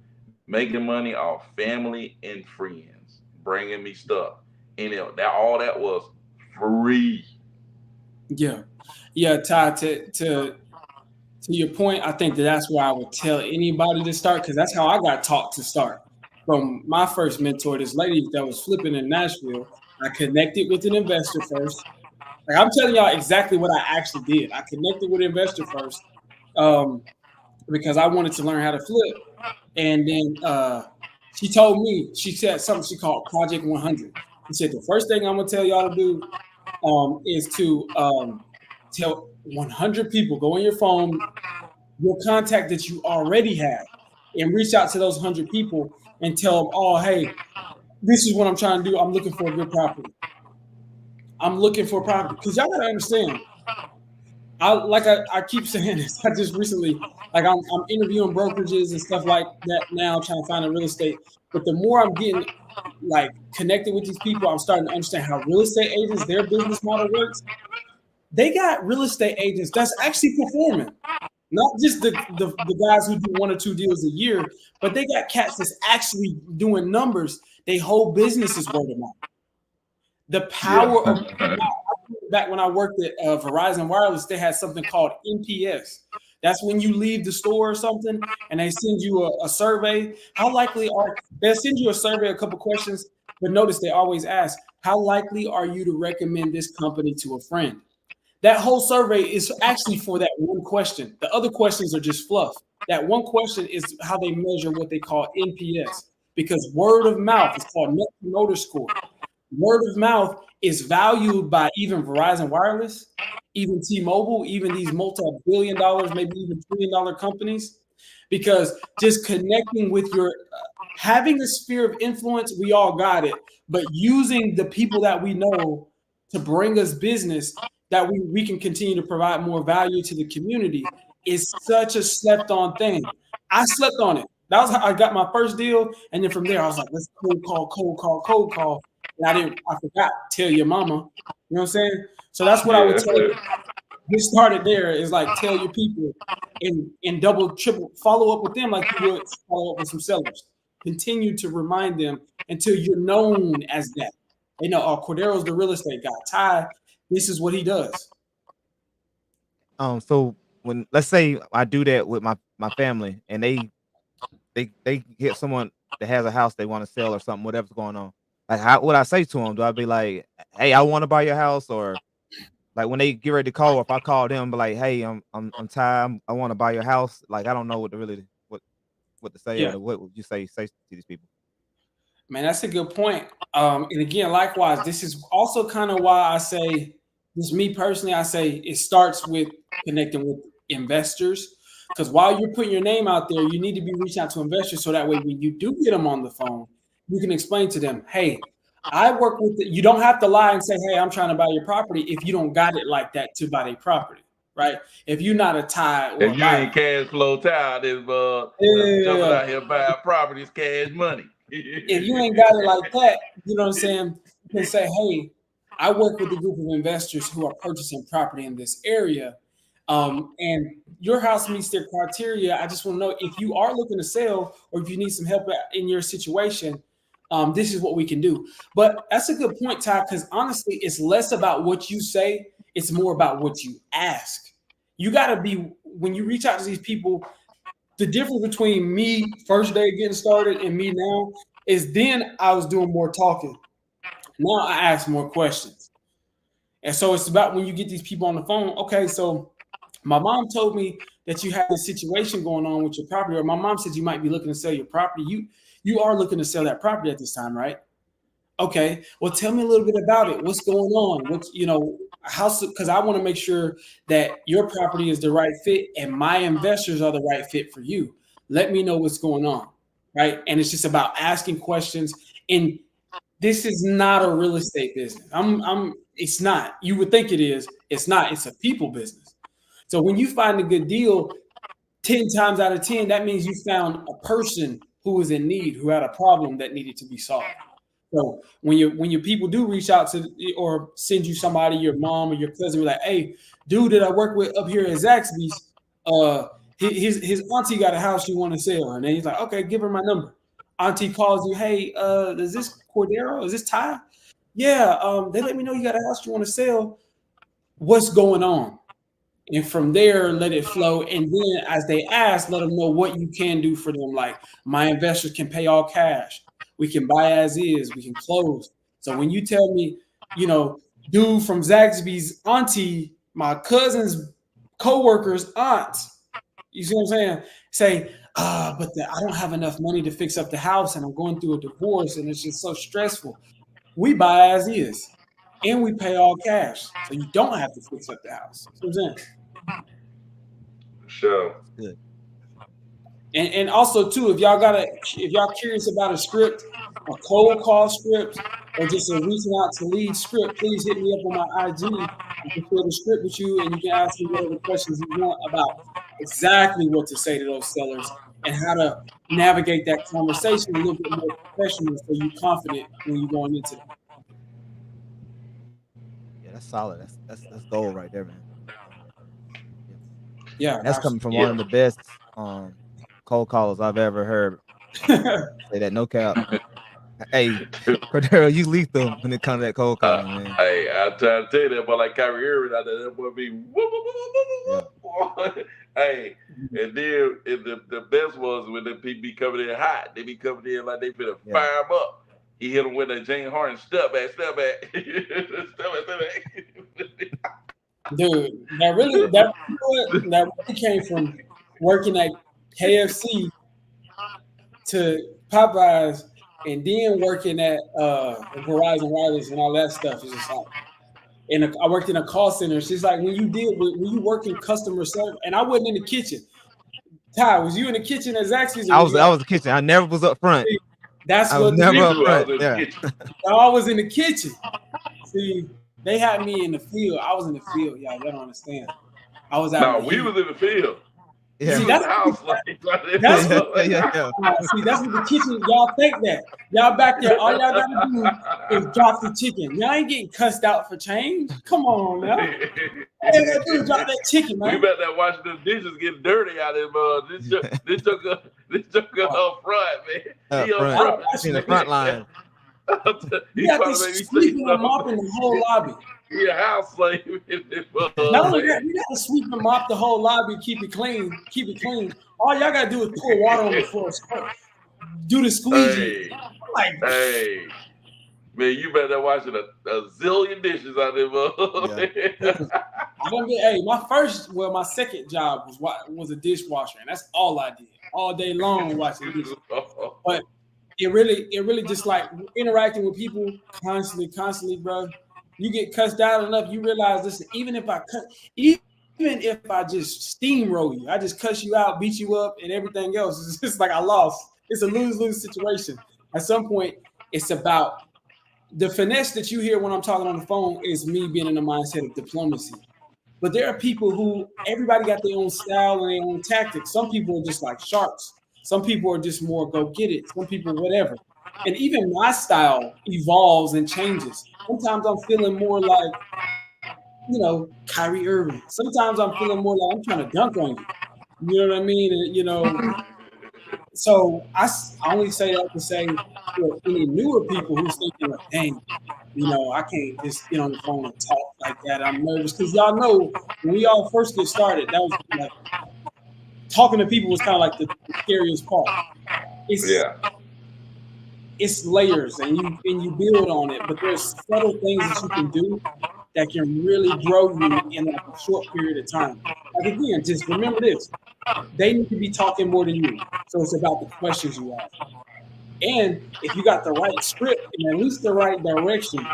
Speaker 1: making money off family and friends, bringing me stuff. And all that was free.
Speaker 3: Yeah, Ty, to your point, I think that's where I would tell anybody to start, because that's how I got taught to start. From my first mentor, this lady that was flipping in Nashville, I connected with an investor first. Like I'm telling y'all exactly what I actually did. I connected with an investor first because I wanted to learn how to flip. And then she told me, she said something she called Project 100. She said, the first thing I'm going to tell y'all to do is to tell 100 people, go on your phone, your contact that you already have, and reach out to those 100 people and tell them, oh, hey, this is what I'm trying to do. I'm looking for a good property. I'm looking for a property. Because y'all got to understand, I keep saying this. I just recently, like I'm interviewing brokerages and stuff like that now, trying to find a real estate. But the more I'm getting like connected with these people, I'm starting to understand how real estate agents, their business model works. they got real estate agents that's actually performing. Not just the guys who do 1 or 2 deals a year, but they got cats that's actually doing numbers. They whole business is word of mouth. The power of back when I worked at Verizon Wireless, they had something called NPS. That's when you leave the store or something and they send you a survey. How likely are they'll send you a survey, a couple questions, but notice they always ask, how likely are you to recommend this company to a friend? That whole survey is actually for that one question. The other questions are just fluff. That one question is how they measure what they call NPS, because word of mouth is called Net Promoter Score. Word of mouth is valued by even Verizon Wireless, even T-Mobile, even these multi-billion dollars, maybe even $1 trillion companies, because just connecting with your having a sphere of influence, we all got it, but using the people that we know to bring us business that we can continue to provide more value to the community is such a slept on thing. I slept on it. That was how I got my first deal. And then from there, I was like, let's cold call. And I forgot, tell your mama. You know what I'm saying? So that's what I would tell you. Get started there is like tell your people and double, triple, follow up with them like you would follow up with some sellers. Continue to remind them until you're known as that. They know, oh, Cordero's the real estate guy. Ty, this is what he does.
Speaker 2: So when let's say I do that with my family and they get someone that has a house they want to sell or something, whatever's going on. Like, how would I say to them? Do I be like, hey, I want to buy your house, or like when they get ready to call, or if I call them, be like, hey, I'm Ty, I want to buy your house. Like, I don't know what to say, or what would you say to these people?
Speaker 3: Man, that's a good point. And again, likewise, this is also kind of why I say, this me personally, I say it starts with connecting with investors. Because while you're putting your name out there, you need to be reaching out to investors so that way when you do get them on the phone, you can explain to them, hey, I work with you don't have to lie and say, hey, I'm trying to buy your property if you don't got it like that to buy their property, right? If you're not a tie or
Speaker 1: if you ain't cash flow tied, jumping out here buying properties, cash money.
Speaker 3: If you ain't got it like that, you know what I'm saying? You can say, hey, I work with a group of investors who are purchasing property in this area. And your house meets their criteria. I just want to know if you are looking to sell or if you need some help in your situation, this is what we can do. But that's a good point, Ty, because honestly, it's less about what you say. It's more about what you ask. You got to be, when you reach out to these people, the difference between me first day getting started and me now is then I was doing more talking. Now I ask more questions. And so it's about when you get these people on the phone, okay, so my mom told me that you have a situation going on with your property, or my mom said you might be looking to sell your property. You are looking to sell that property at this time, right? Okay, well, tell me a little bit about it. What's going on? What's, because I want to make sure that your property is the right fit and my investors are the right fit for you. Let me know what's going on, right? And it's just about asking questions. And this is not a real estate business. It's not. You would think it is. It's not. It's a people business. So when you find a good deal, 10 times out of 10, that means you found a person who was in need, who had a problem that needed to be solved. So when your people do reach out to or send you somebody, your mom or your cousin, be like, hey, dude that I work with up here at Zaxby's, his auntie got a house you want to sell. And then he's like, okay, give her my number. Auntie calls you, hey, is this Cordero? Is this Ty? Yeah, they let me know you got a house you want to sell. What's going on? And from there, let it flow. And then as they ask, let them know what you can do for them. Like, my investors can pay all cash. We can buy as is. We can close. So when you tell me, dude from Zaxby's auntie, my cousin's co-worker's aunt, you see what I'm saying? Say, but I don't have enough money to fix up the house and I'm going through a divorce and it's just so stressful. We buy as is. And we pay all cash, so you don't have to fix up the house. You know what I'm saying?
Speaker 1: Sure.
Speaker 2: Good.
Speaker 3: And also too, if y'all curious about a script, a cold call script, or just a reaching out to lead script, please hit me up on my IG. I can share the script with you, and you can ask me whatever questions you want about exactly what to say to those sellers and how to navigate that conversation a little bit more professional, so you're confident when you're going into it.
Speaker 2: That's solid. That's gold right there, man. Yeah.
Speaker 3: Yeah,
Speaker 2: And that's coming from one
Speaker 1: Yeah.
Speaker 2: of the best cold callers I've ever heard. Say that, no cap. Hey, Cordero, you lethal when it comes to that cold calling, man.
Speaker 1: Hey, I'm trying to tell you that boy like Kyrie Irving out there, that boy be whoop, whoop, whoop,
Speaker 2: Yeah.
Speaker 1: whoop, whoop, whoop. Hey, and then the best was when the people be coming in hot. They be coming in like they finna
Speaker 2: Yeah.
Speaker 1: fire him up. He hit him with a James Harden step back, step back, step back.
Speaker 3: dude, that really came from working at KFC to Popeyes and then working at Verizon Wireless and all that stuff. It's just like, and I worked in a call center. It's just like when you work in customer service, and I wasn't in the kitchen. Ty, was you in the kitchen at Zaxby's, or
Speaker 2: I
Speaker 3: was
Speaker 2: was
Speaker 3: you
Speaker 2: I
Speaker 3: out?
Speaker 2: was the kitchen. I never was up front.
Speaker 3: That's
Speaker 2: I was
Speaker 3: what the
Speaker 2: never
Speaker 1: Me
Speaker 2: up
Speaker 1: too. I was
Speaker 2: front.
Speaker 1: in the
Speaker 2: Yeah.
Speaker 1: kitchen.
Speaker 3: I was in the kitchen. See, they had me in the field. I was in the field, y'all. Y'all don't understand. I was out
Speaker 1: No,
Speaker 3: in the
Speaker 1: we
Speaker 3: heat.
Speaker 1: was in the field.
Speaker 2: Yeah.
Speaker 3: See,
Speaker 1: You was
Speaker 3: that's
Speaker 1: the house like
Speaker 3: that's
Speaker 2: Yeah.
Speaker 3: see, that's what the kitchen. Y'all think that y'all back there. All y'all gotta do is drop the chicken. Y'all ain't getting cussed out for change. Come on now. All you gotta do is drop that chicken,
Speaker 1: We
Speaker 3: man.
Speaker 1: about that watching them dishes getting dirty out of him. This joker up front, man.
Speaker 2: Up
Speaker 1: He up
Speaker 2: front.
Speaker 1: front.
Speaker 2: In the front line.
Speaker 3: You
Speaker 1: He
Speaker 3: got
Speaker 1: trying to
Speaker 3: this
Speaker 1: make me say
Speaker 3: sweeping and
Speaker 1: something.
Speaker 3: mopping the whole lobby.
Speaker 1: He a house slave in this
Speaker 3: Not only
Speaker 1: man.
Speaker 3: that, we gotta sweep and mop the whole lobby, keep it clean, keep it clean. All y'all gotta do is pour water on the floor, do the squeegee.
Speaker 1: Hey,
Speaker 3: Like,
Speaker 1: hey. Man, you better watching a zillion dishes out there,
Speaker 2: Yeah.
Speaker 3: hey, my second job was a dishwasher, and that's all I did all day long watching dishes. But it really just like interacting with people constantly, bro. You get cussed out enough, you realize, listen, even if I just steamroll you, I just cuss you out, beat you up, and everything else, it's just like I lost. It's a lose-lose situation. At some point, it's about the finesse that you hear when I'm talking on the phone is me being in the mindset of diplomacy. But there are people who everybody got their own style and their own tactics. Some people are just like sharks. Some people are just more go get it. Some people whatever. And even my style evolves and changes. Sometimes I'm feeling more like, Kyrie Irving. Sometimes I'm feeling more like I'm trying to dunk on you. You know what I mean? And, so I only say that to say for any newer people who's thinking like, dang, I can't just get on the phone and talk like that. I'm nervous because y'all know when we all first get started, that was like talking to people was kind of like the scariest part. It's
Speaker 1: Yeah.
Speaker 3: it's layers and you build on it, but there's subtle things that you can do that can really grow you in like a short period of time. Like again, just remember this: they need to be talking more than you. So it's about the questions you ask. And if you got the right script and at least the right direction,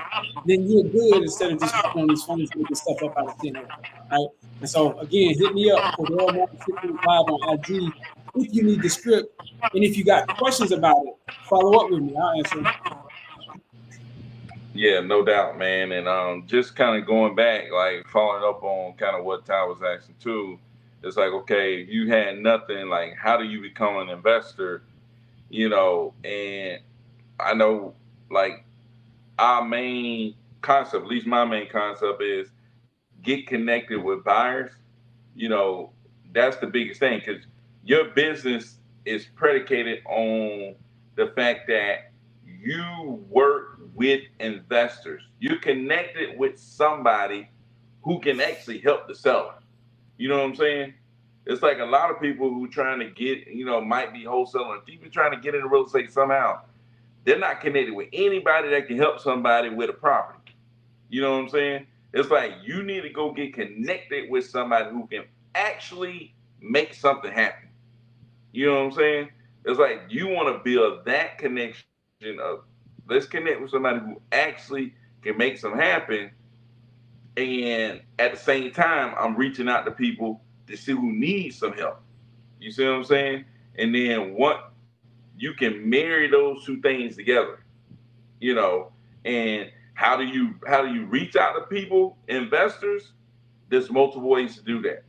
Speaker 3: then you're good instead of just hopping on these phones making stuff up out of thin air. Right? And so again, hit me up, Cordero Martin 635 on IG if you need the script. And if you got questions about it, follow up with me. I'll answer them.
Speaker 1: Yeah, no doubt, man. And just kind of going back, like following up on kind of what Ty was asking too. It's like, okay, if you had nothing, like how do you become an investor? And I know like our main concept, at least my main concept is get connected with buyers. You know, that's the biggest thing because your business is predicated on the fact that you work with investors. You're connected with somebody who can actually help the seller. You know what I'm saying? It's like a lot of people who trying to get, might be wholesaling, even trying to get into real estate somehow. They're not connected with anybody that can help somebody with a property. You know what I'm saying? It's like you need to go get connected with somebody who can actually make something happen. You know what I'm saying? It's like you want to build that connection of let's connect with somebody who actually can make some happen. And at the same time, I'm reaching out to people to see who needs some help. You see what I'm saying? And then what you can marry those two things together, you know, and how do you reach out to people, investors? There's multiple ways to do that,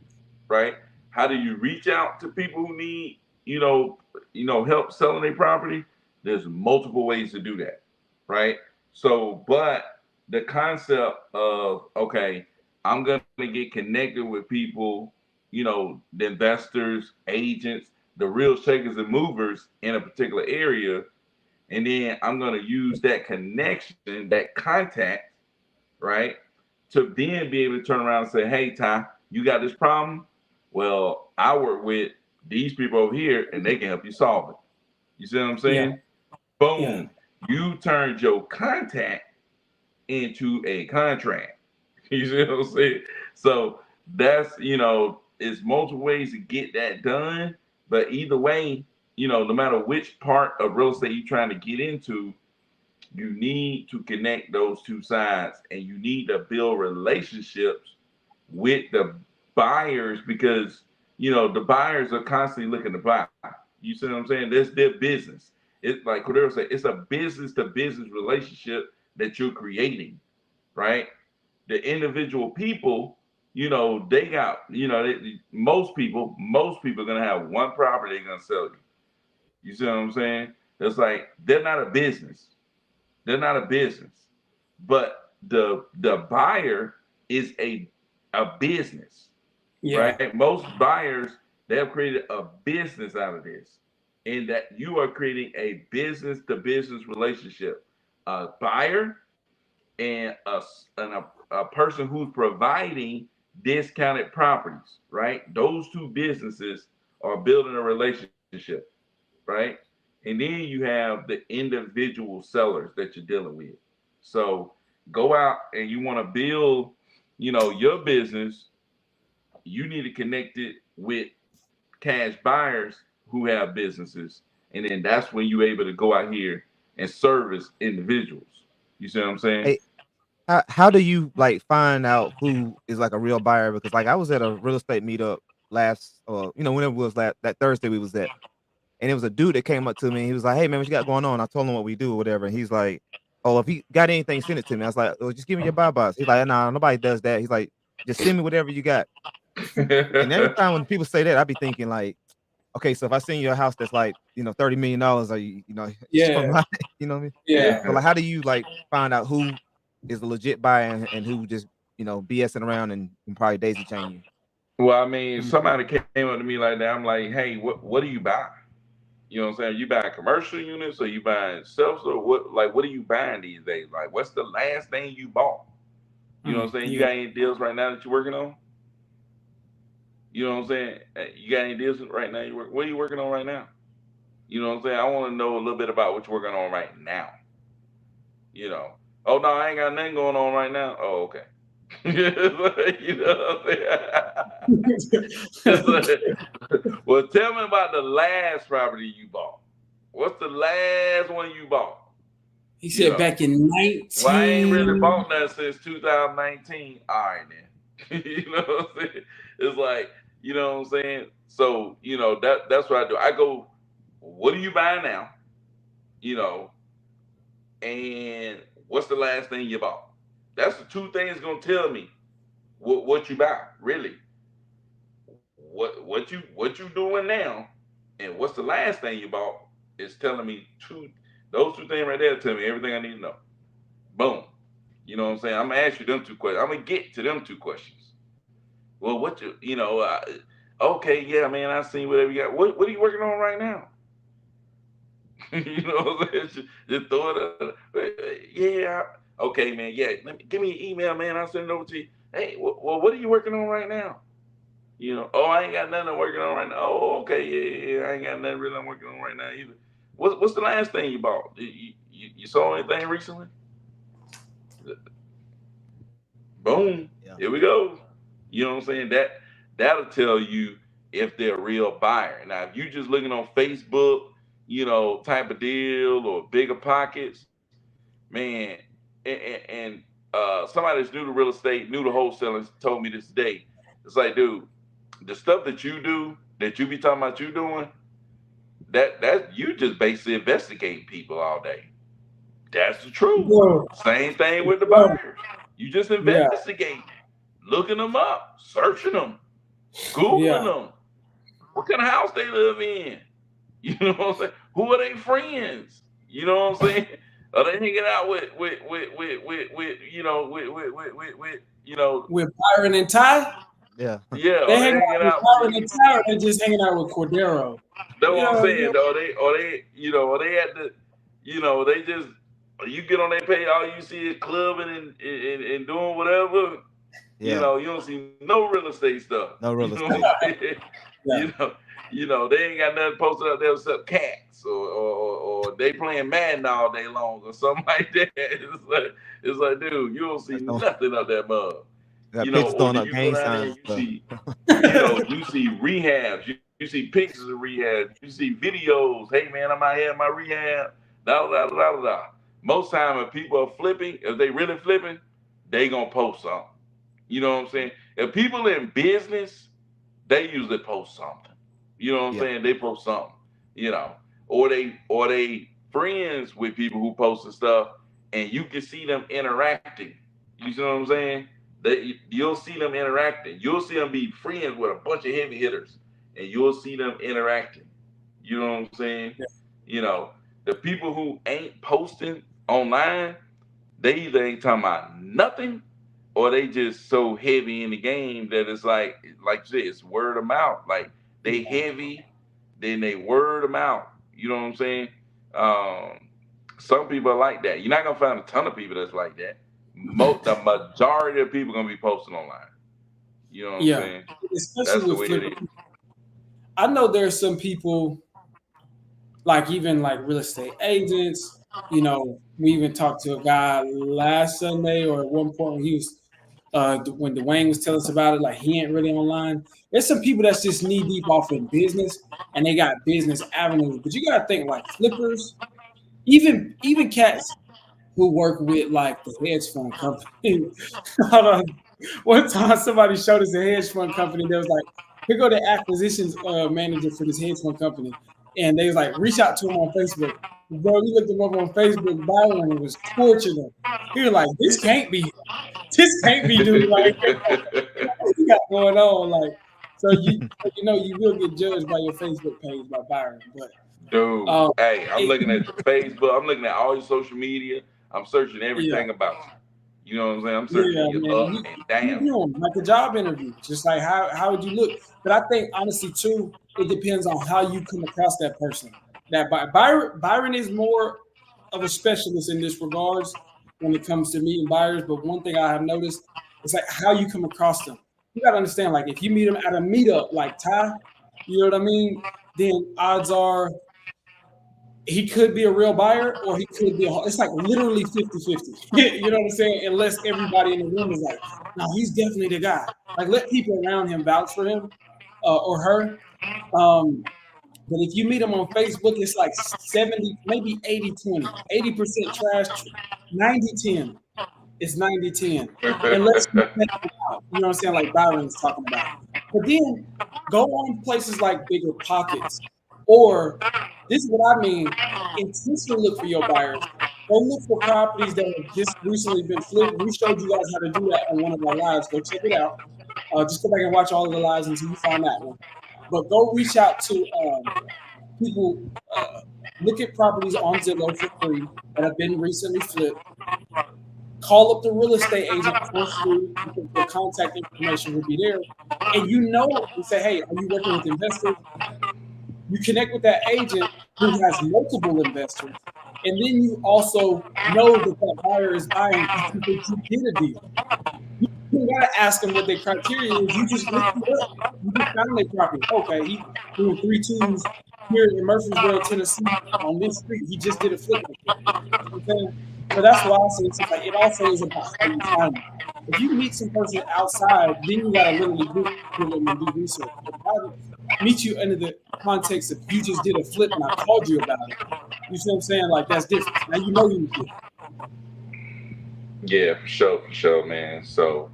Speaker 1: right? How do you reach out to people who need, help selling their property? There's multiple ways to do that, right? So, but the concept of, okay, I'm gonna get connected with people, the investors, agents, the real shakers and movers in a particular area, and then I'm gonna use that connection, that contact, right, to then be able to turn around and say, hey, Ty, you got this problem? Well, I work with these people over here, and they can help you solve it. You see what I'm
Speaker 3: Yeah.
Speaker 1: saying?
Speaker 3: Yeah.
Speaker 1: Boom. You turned your contact into a contract. You see what I'm saying? So that's, it's multiple ways to get that done. But either way, no matter which part of real estate you're trying to get into, you need to connect those two sides, and you need to build relationships with the buyers, because the buyers are constantly looking to buy. You see what I'm saying? That's their business. It's like Cordero said, it's a business to business relationship that you're creating, right? The individual people, they got, most people are gonna have one property they're gonna sell you. You see what I'm saying? It's like they're not a business. They're not a business, but the buyer is a business,
Speaker 3: Yeah.
Speaker 1: right? Most buyers, they have created a business out of this, in that you are creating a business to business relationship, a buyer and a person who's providing discounted properties, right? Those two businesses are building a relationship, right? And then you have the individual sellers that you're dealing with. So go out and you want to build, your business. You need to connect it with cash buyers who have businesses, and then that's when you're able to go out here and service individuals. You see what I'm saying?
Speaker 2: Hey, how do you like find out who is like a real buyer? Because like I was at a real estate meetup last, whenever it was that Thursday we was at, and it was a dude that came up to me. He was like, "Hey man, what you got going on?" I told him what we do or whatever, and he's like, "Oh, if he got anything, send it to me." I was like, "Oh, just give me your buy box." He's like, "Nah, nobody does that." He's like, "Just send me whatever you got." And every time when people say that, I be thinking like, okay, so if I send you a house that's like, $30 million, are you gonna
Speaker 3: Yeah.
Speaker 2: buy it? You know what I mean?
Speaker 3: Yeah.
Speaker 2: So like, how do you like find out who is a legit buyer and who just BSing around and probably daisy chain you?
Speaker 1: Well, I mean,
Speaker 3: Mm.
Speaker 1: somebody came up to me like that. I'm like, hey, what do you buy? You know what I'm saying? You buying commercial units, or you buying self, or what are you buying these days? Like, what's the last thing you bought? You know what I'm saying? You
Speaker 3: Yeah.
Speaker 1: got any deals right now that you're working on? You know what I'm saying? You got any deals right now? What are you working on right now? You know what I'm saying? I want to know a little bit about what you're working on right now. You know. Oh no, I ain't got nothing going on right now. Oh, okay. You know what I'm saying? It's like, well, tell me about the last property you bought. What's the last one you bought?
Speaker 3: He
Speaker 1: You
Speaker 3: said
Speaker 1: know.
Speaker 3: back in
Speaker 1: Well, I ain't really
Speaker 3: 19.
Speaker 1: bought that since 2019. All right, then. You know what I'm saying? It's like, you know what I'm saying? So, that's what I do. I go, what are you buying now? You know, and what's the last thing you bought? That's the two things gonna tell me what you buy, really. What you doing now, and what's the last thing you bought is telling me those two things right there tell me everything I need to know. Boom. You know what I'm saying? I'm gonna ask you them two questions. I'm gonna get to them two questions. Well, okay, yeah, man, I seen whatever you got. What are you working on right now? You know what I'm saying? Just throw it up. Yeah. Okay, man. Yeah. Give me an email, man. I'll send it over to you. Hey, well, what are you working on right now? Oh, I ain't got nothing I'm working on right now. Oh, okay, yeah. I ain't got nothing really I'm working on right now either. What's the last thing you bought? You saw anything recently? Boom.
Speaker 2: Yeah.
Speaker 1: Here we go. You know what I'm saying? That'll tell you if they're a real buyer. Now, if you just looking on Facebook, type of deal or bigger pockets, man, and somebody that's new to real estate, new to wholesaling, told me this today. It's like, dude, the stuff that you do, that you be talking about you doing, that you just basically investigating people all day. That's the truth.
Speaker 3: Bro,
Speaker 1: Same thing with the
Speaker 3: bro,
Speaker 1: buyers. You just
Speaker 3: yeah,
Speaker 1: investigating, looking them up, searching them, googling
Speaker 3: yeah,
Speaker 1: them. What kind of house they live in? You know what I'm saying? Who are they friends? You know what I'm saying? Are they hanging out
Speaker 3: With Byron and Ty.
Speaker 2: Yeah.
Speaker 1: yeah,
Speaker 3: They
Speaker 1: are
Speaker 3: hang
Speaker 1: they
Speaker 3: out
Speaker 1: hanging
Speaker 3: with
Speaker 1: out
Speaker 3: Byron and Ty, or they just hanging out with Cordero.
Speaker 1: That's
Speaker 3: You
Speaker 1: what I'm
Speaker 3: know,
Speaker 1: saying. Are they at the, they just, you get on their page, all you see is clubbing and doing whatever.
Speaker 2: Yeah.
Speaker 1: You don't see no real estate stuff.
Speaker 2: No
Speaker 1: You
Speaker 2: real
Speaker 1: know what I'm
Speaker 2: estate.
Speaker 1: saying?
Speaker 3: yeah,
Speaker 1: you know, they ain't got nothing posted up there except cats or they playing Madden all day long or something like that. It's like, dude, you don't see
Speaker 2: That's all.
Speaker 1: nothing of that mug.
Speaker 2: Got pictures
Speaker 1: Or
Speaker 2: throwing
Speaker 1: then
Speaker 2: up
Speaker 1: you go
Speaker 2: gang
Speaker 1: down there
Speaker 2: signs
Speaker 1: and
Speaker 2: and
Speaker 1: you
Speaker 2: stuff.
Speaker 1: see, you see rehabs, you see pictures of rehab, you see videos. Hey man, I'm out here in my rehab. Da da da da da. Most time, if people are flipping, if they really flipping, they gonna post something. You know what I'm saying? If people in business, they usually post something. You know what I'm
Speaker 2: Yeah.
Speaker 1: saying? They post something. You know, or they friends with people who posting stuff, and you can see them interacting. You see what I'm saying? You'll see them interacting. You'll see them be friends with a bunch of heavy hitters, and you'll see them interacting. You know what I'm saying? You know, the people who ain't posting online, they either ain't talking about nothing, or they just so heavy in the game that it's like you said, it's word of mouth. Like they heavy, then they word of mouth. You know what I'm saying? Um, some people are like that. You're not gonna find a ton of people that's like that. The majority of people gonna be posting online. You know what I'm
Speaker 3: yeah.
Speaker 1: saying?
Speaker 3: Especially
Speaker 1: That's the
Speaker 3: with
Speaker 1: way it
Speaker 3: flipping.
Speaker 1: is.
Speaker 3: I know there's some people, like even like real estate agents. We even talked to a guy last Sunday, or at one point when he was, when Dwayne was telling us about it, like he ain't really online. There's some people that's just knee deep off in business, and they got business avenues. But you gotta think like flippers, even cats who work with like the hedge fund company. Hold on. One time somebody showed us a hedge fund company. They was like, here go the acquisitions manager for this hedge fund company. And they was like, reach out to him on Facebook. Bro, we looked him up on Facebook, Byron was torturing him. He was like, this can't be dude. Like, what he got going on? Like, you will get judged by your Facebook page by Byron. But
Speaker 1: Dude,
Speaker 3: um,
Speaker 1: hey, I'm
Speaker 3: it,
Speaker 1: looking at your Facebook. I'm looking at all your social media. I'm searching
Speaker 3: yeah.
Speaker 1: everything about you. You know what I'm saying? I'm searching
Speaker 3: Yeah,
Speaker 1: you
Speaker 3: man.
Speaker 1: up
Speaker 3: You
Speaker 1: and
Speaker 3: interview
Speaker 1: down.
Speaker 3: them like a job interview. Just like how would you look? But I think honestly too, it depends on how you come across that person. That Byron is more of a specialist in this regards when it comes to meeting buyers. But one thing I have noticed is like how you come across them. You gotta understand, like if you meet them at a meetup like Ty, you know what I mean? Then odds are he could be a real buyer or he could be it's like literally 50-50. You know what I'm saying? Unless everybody in the room is like, no, he's definitely the guy. Like let people around him vouch for him or her. But if you meet him on Facebook, it's like 70, maybe 80-20, 80% trash, 90-10. It's 90-10. Unless you vet them out. You know what I'm saying? Like Byron was talking about. But then go on places like Bigger Pockets. Or this is what I mean. Intentionally look for your buyers. Go look for properties that have just recently been flipped. We showed you guys how to do that on one of our lives. Go check it out. Just go back and watch all of the lives until you find that one. But go reach out to people. Look at properties on Zillow for free that have been recently flipped. Call up the real estate agent for free because their contact information will be there. And you say, hey, are you working with investors? You connect with that agent who has multiple investors. And then you also know that that buyer is buying after that you did a deal. You don't gotta ask them what their criteria is. You just look it up. You just found their property. Okay, he's doing 3-2s here in Murfreesboro, Tennessee, on this street. He just did a flip like that. You know what I'm saying? So that's why I say it's just like it also is about how you find them. If you meet some person outside, then you gotta literally Google them and do research. But if I meet you under the context of you just did a flip and I called you about it, you see what I'm saying? Like that's different. Now you know you did.
Speaker 1: Yeah, for sure, man. So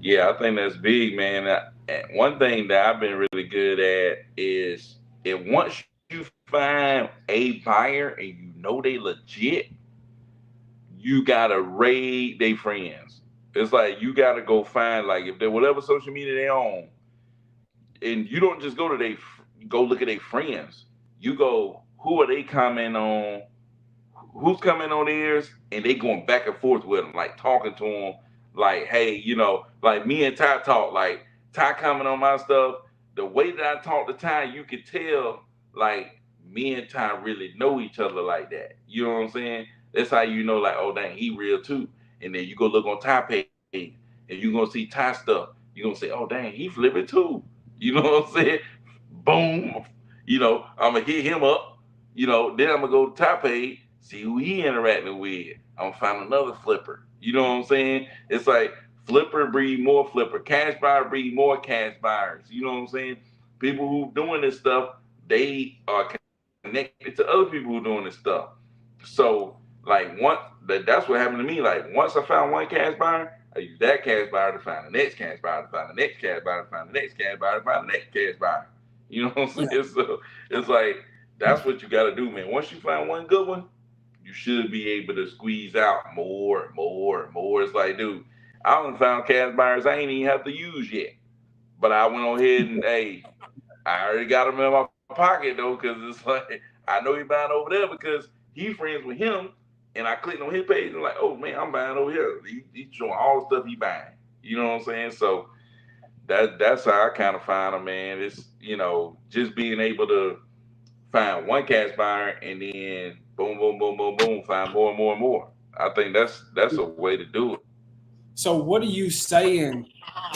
Speaker 1: yeah, I think that's big, man. And one thing that I've been really good at is if once you find a buyer and you know they legit, you gotta raid they friends. It's like you gotta go find like if they whatever social media they on, and you don't just go to go look at their friends. You go who are they commenting on? who's coming on ears, and they going back and forth with them, like talking to them, like, hey, like me and Ty talk, like Ty coming on my stuff. The way that I talk to Ty, you could tell, like me and Ty really know each other like that. You know what I'm saying? That's how you know, like, oh dang, he real too. And then you go look on Ty page, and you gonna see Ty stuff. You gonna say, oh dang, he flipping too. You know what I'm saying? Boom. I'm gonna hit him up. Then I'm gonna go to Ty page, see who he interacting with. I'm gonna find another flipper. You know what I'm saying? It's like flipper breed more flipper, cash buyer breed more cash buyers. You know what I'm saying? People who doing this stuff, they are connected to other people who doing this stuff. So like that's what happened to me. Like once I found one cash buyer, I use that cash buyer to find the next cash buyer, to find the next cash buyer, to find the next cash buyer, to find the next cash buyer. You know what I'm saying?
Speaker 3: Yeah.
Speaker 1: So it's like that's what you got to do, man. Once you find one good one, you should be able to squeeze out more, more, more. It's like, dude, I only found cash buyers I ain't even have to use yet. But I went on ahead and, hey, I already got them in my pocket though, because it's like I know he buying over there because he friends with him, and I clicked on his page and like, oh man, I'm buying over here. He's showing all the stuff he buying. You know what I'm saying? So that's how I kind of find them, man. It's just being able to find one cash buyer and then boom, boom, boom, boom, boom, find more and more and more. I think that's a way to do it.
Speaker 3: So what are you saying?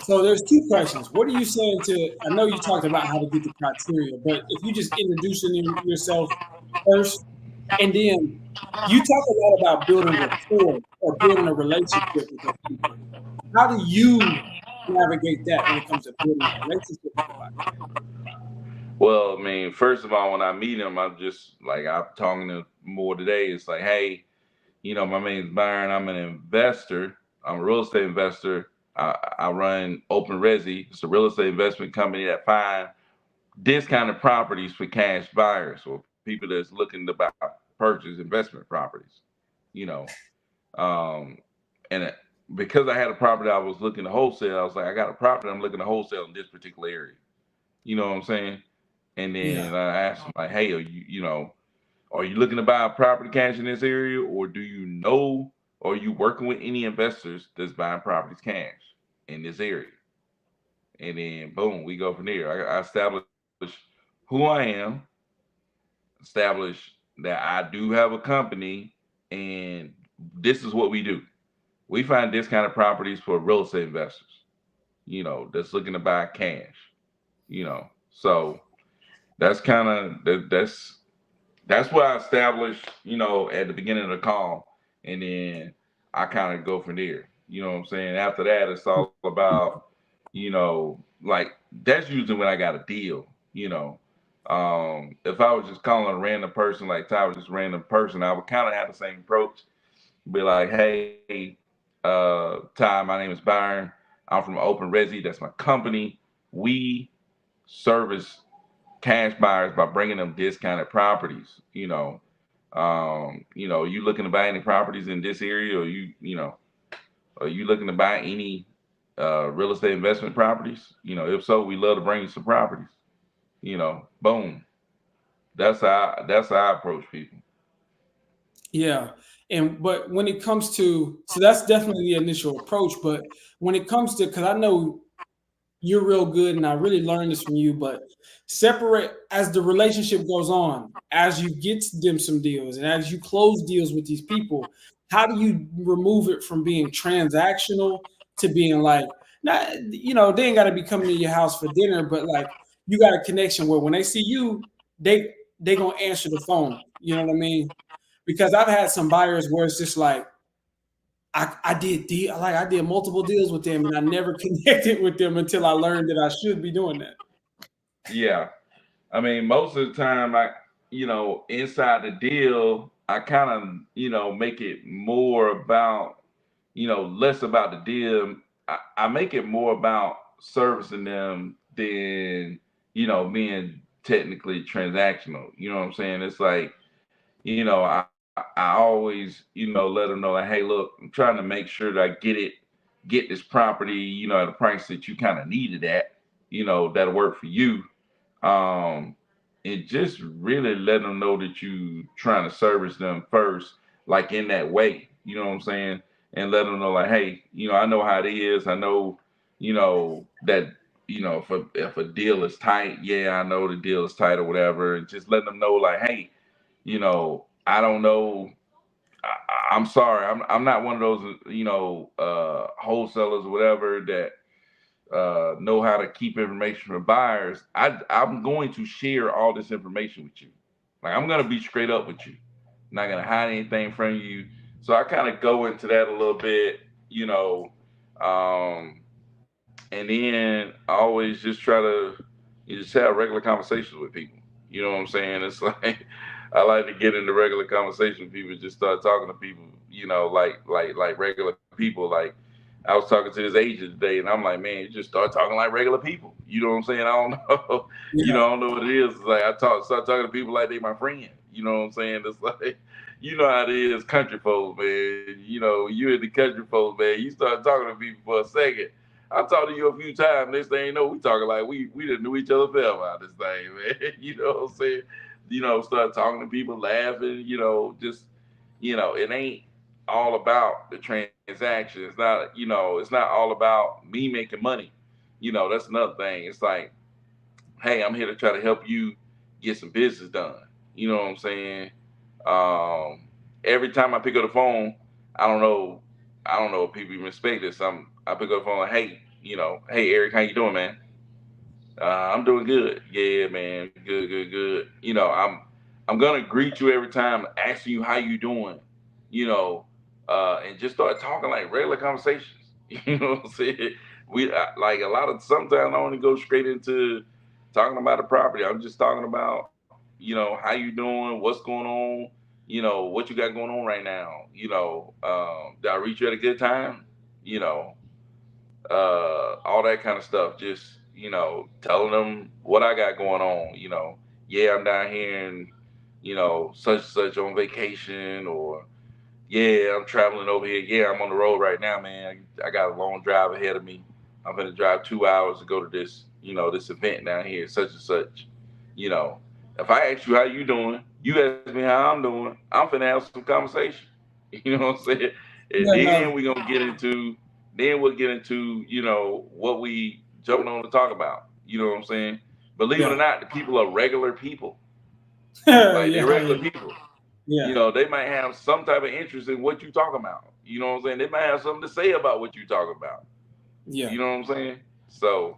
Speaker 3: So there's two questions. What are you saying to? I know you talked about how to get the criteria, but if you just introducing yourself first, and then you talk a lot about building rapport or building a relationship with those people. How do you navigate that when it comes to building a relationship with somebody?
Speaker 1: Well, I mean, first of all, when I meet him, I'm just like I'm talking to more today. It's like, hey, my name's Byron. I'm an investor. I'm a real estate investor. I run Open Resi. It's a real estate investment company that find discounted properties for cash buyers or people that's looking to buy purchase investment properties. You know, um, and because I had a property I was looking to wholesale, I was like, I got a property I'm looking to wholesale in this particular area. You know what I'm saying? And
Speaker 3: Yeah.
Speaker 1: then I asked him like, hey, are you looking to buy a property cash in this area, or do you know, or are you working with any investors that's buying properties cash in this area? And then boom, we go from there. I establish who I am, establish that I do have a company, and this is what we do. We find discounted properties for real estate investors, that's looking to buy cash, So that's kind of that's what I established, at the beginning of the call, and then I kind of go from there. You know what I'm saying? After that, it's all about, like that's usually when I got a deal. If I was just calling a random person, like Ty was just a random person, I would kind of have the same approach. Be like, hey, Ty, my name is Byron. I'm from Open Resi. That's my company. We service cash buyers by bringing them discounted properties. You looking to buy any properties in this area, or are you looking to buy any real estate investment properties? If so, we love to bring you some properties. Boom. That's how I approach people.
Speaker 3: Yeah. But when it comes to, so that's definitely the initial approach. But when it comes to, because I know you're real good and I really learned this from you, but separate as the relationship goes on, as you get them some deals and as you close deals with these people, how do you remove it from being transactional to being like, not, they ain't got to be coming to your house for dinner, but like you got a connection where when they see you, they gonna answer the phone. You know what I mean? Because I've had some buyers where it's just like I did multiple deals with them and I never connected with them until I learned that I should be doing that.
Speaker 1: Yeah. I mean, most of the time, inside the deal, I kind of, make it more about, less about the deal. I make it more about servicing them than, being technically transactional. You know what I'm saying? It's like, I always, let them know, like, hey, look, I'm trying to make sure that I get this property, at a price that you kind of needed at, that'll work for you. um, and just really let them know that you trying to service them first. like in that way. You know what I'm saying? And let them know like, hey, I know how it is. I know, that if a deal is tight, yeah, I know the deal is tight or whatever. And just let them know like, hey, I don't know. I'm sorry. I'm not one of those, wholesalers or whatever that know how to keep information from buyers. I'm going to share all this information with you. Like I'm gonna be straight up with you. I'm not gonna hide anything from you. So I kind of go into that a little bit, um, and then I always just try to just have regular conversations with people. You know what I'm saying? It's like I like to get into regular conversation with people, just start talking to people, like regular people. Like I was talking to this agent today, and I'm like, man, you just start talking like regular people. You know what I'm saying? I don't know,
Speaker 3: Yeah.
Speaker 1: I don't know what it is. It's like start talking to people like they my friend. You know what I'm saying? It's like, you know how it is, country folks, man. You in the country folks, man. You start talking to people for a second. I talked to you a few times. Next thing you know, we talking like we didn't knew each other forever out this thing, man. You know what I'm saying? Start talking to people, laughing. Just it ain't all about the transaction. It's not all about me making money. That's another thing. It's like, hey, I'm here to try to help you get some business done. You know what I'm saying? Every time I pick up the phone, I don't know, if people even respect this. I pick up the phone, like, hey, hey Eric, how you doing, man? I'm doing good. Yeah, man, good, good, good. I'm gonna greet you every time, asking you how you doing. You know, and just start talking like regular conversations. You know what I'm saying? Like a lot of sometimes I only go straight into talking about the property. I'm just talking about, how you doing, what's going on, what you got going on right now. Did I reach you at a good time? You know, all that kind of stuff. Just telling them what I got going on. Yeah, I'm down here and such and such on vacation, or yeah, I'm traveling over here. Yeah, I'm on the road right now, man. I got a long drive ahead of me. I'm gonna drive 2 hours to go to this this event down here, such and such. You know, if I ask you how you doing, you ask me how I'm doing. I'm finna have some conversation. You know what I'm saying? And
Speaker 3: Yeah,
Speaker 1: then
Speaker 3: no.
Speaker 1: we're gonna get into then we'll get into what we jumping on to talk about. You know what I'm saying? Believe it or
Speaker 3: Yeah.
Speaker 1: not, the people are regular people. Like they're
Speaker 3: Yeah.
Speaker 1: regular people.
Speaker 3: Yeah.
Speaker 1: They might have some type of interest in what you talking about. You know what I'm saying? They might have something to say about what you talking about.
Speaker 3: Yeah.
Speaker 1: You know what I'm saying? So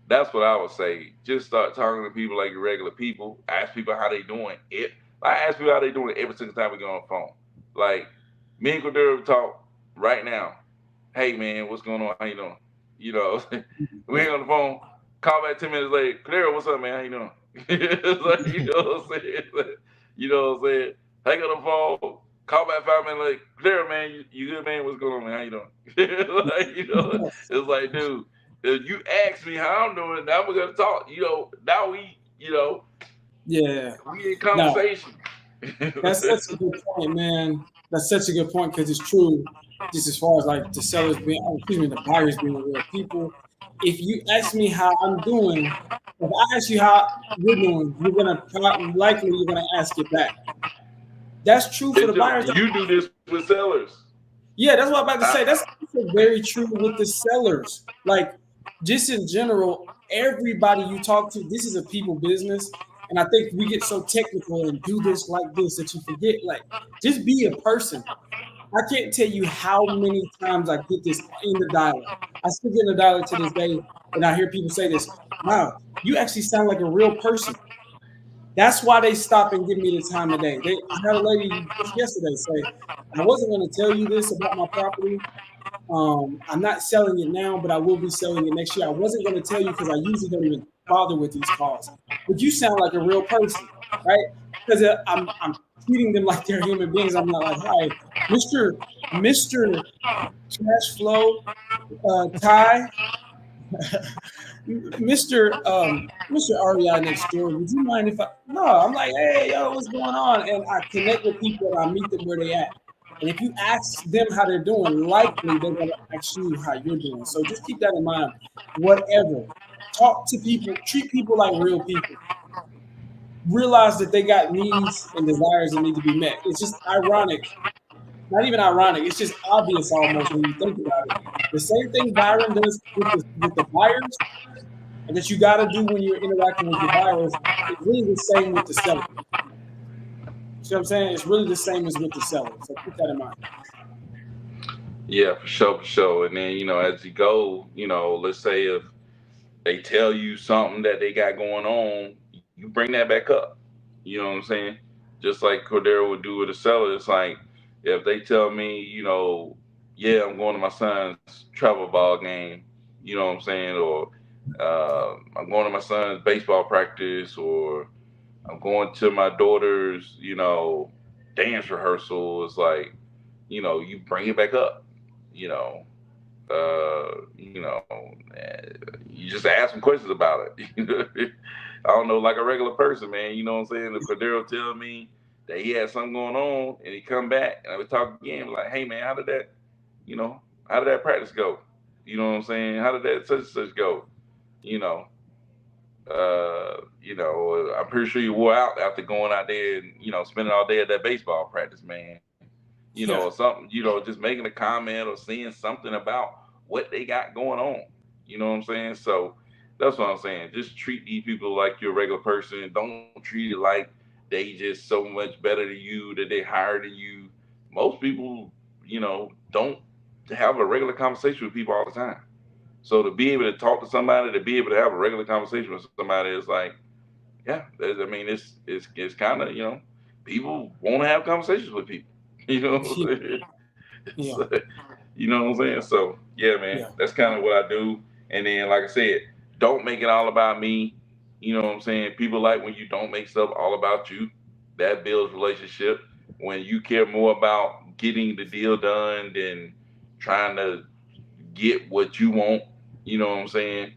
Speaker 1: that's what I would say. Just start talking to people like regular people. Ask people how they doing. I ask people how they doing every single time we get on the phone. Like me and Cordero talk right now. Hey man, what's going on? How you doing? You know, we
Speaker 3: Yeah.
Speaker 1: ain't on the phone. Call back 10 minutes later. Cordero, what's up, man? How you doing? It's like, you know what I'm saying? You know what I'm saying? Hang up the phone. Call back 5 minutes later. Cordero, man, you good, man? What's going on, man? How you doing? Like, it's like, dude, if you ask me how I'm doing, now we're gonna talk. Now
Speaker 3: Yeah.
Speaker 1: we in
Speaker 3: No,
Speaker 1: conversation.
Speaker 3: that's such a good point, man. That's such a good point because it's true. Just as far as like the sellers being, excuse me, the buyers being real people. If you ask me how I'm doing, if I ask you how you're doing, likely you're gonna ask it back. That's true for the buyers.
Speaker 1: You do this with sellers.
Speaker 3: Yeah, that's what I'm about to say.
Speaker 1: I,
Speaker 3: That's also very true with the sellers. Like, just in general, everybody you talk to, this is a people business. And I think we get so technical and do this like this that you forget, like, just be a person. I can't tell you how many times I get this in the dialogue. I still get in the dialogue to this day, and I hear people say this, wow, you actually sound like a real person. That's why they stop and give me the time of day. I had a lady just yesterday say, I wasn't going to tell you this about my property. I'm not selling it now, but I will be selling it next year. I wasn't going to tell you because I usually don't even bother with these calls. But you sound like a real person, right? Because I'm treating them like they're human beings. I'm not like, hi, Mr. Cash Flow Ty, Mr. REI next door. Would you mind if I? No, I'm like, hey, yo, what's going on? And I connect with people and I meet them where they at. And if you ask them how they're doing, likely they're going to ask you how you're doing. So just keep that in mind. Whatever. Talk to people, treat people like real people. Realize that they got needs and desires that need to be met. It's just ironic. not even ironic. It's just obvious almost when you think about it. The same thing Byron does with the buyers, and that you got to do when you're interacting with your buyers, is really the same with the seller. See what I'm saying? It's really the same as with the seller. So keep that in mind.
Speaker 1: Yeah, for sure, for sure. And then, as you go, let's say if they tell you something that they got going on, you bring that back up. You know what I'm saying? Just like Cordero would do with a seller. It's like if they tell me, yeah, I'm going to my son's travel ball game, you know what I'm saying? Or I'm going to my son's baseball practice, or I'm going to my daughter's, dance rehearsal. It's like, you bring it back up, you know, you just ask some questions about it. I don't know, like a regular person, man. You know what I'm saying? If Cordero tell me that he had something going on, and he come back and we talk again, like, hey man, you know, how did that practice go? You know what I'm saying? How did that such and such go? You know, I'm pretty sure you wore out after going out there and spending all day at that baseball practice, man. Or
Speaker 3: Yeah.
Speaker 1: something. Just making a comment or saying something about what they got going on. You know what I'm saying? So that's what I'm saying. Just treat these people like you're a regular person. Don't treat it like they just so much better than you, that they higher than you. Most people, don't have a regular conversation with people all the time. So to be able to talk to somebody, to be able to have a regular conversation with somebody is like, yeah, I mean, it's kind of, people want to have conversations with people. You know what I'm saying?
Speaker 3: Yeah.
Speaker 1: So, you know what I'm saying? So yeah, man,
Speaker 3: Yeah.
Speaker 1: that's kind of what I do. And then, like I said, don't make it all about me. You know what I'm saying? People like when you don't make stuff all about you. That builds relationship. When you care more about getting the deal done than trying to get what you want. You know what I'm saying?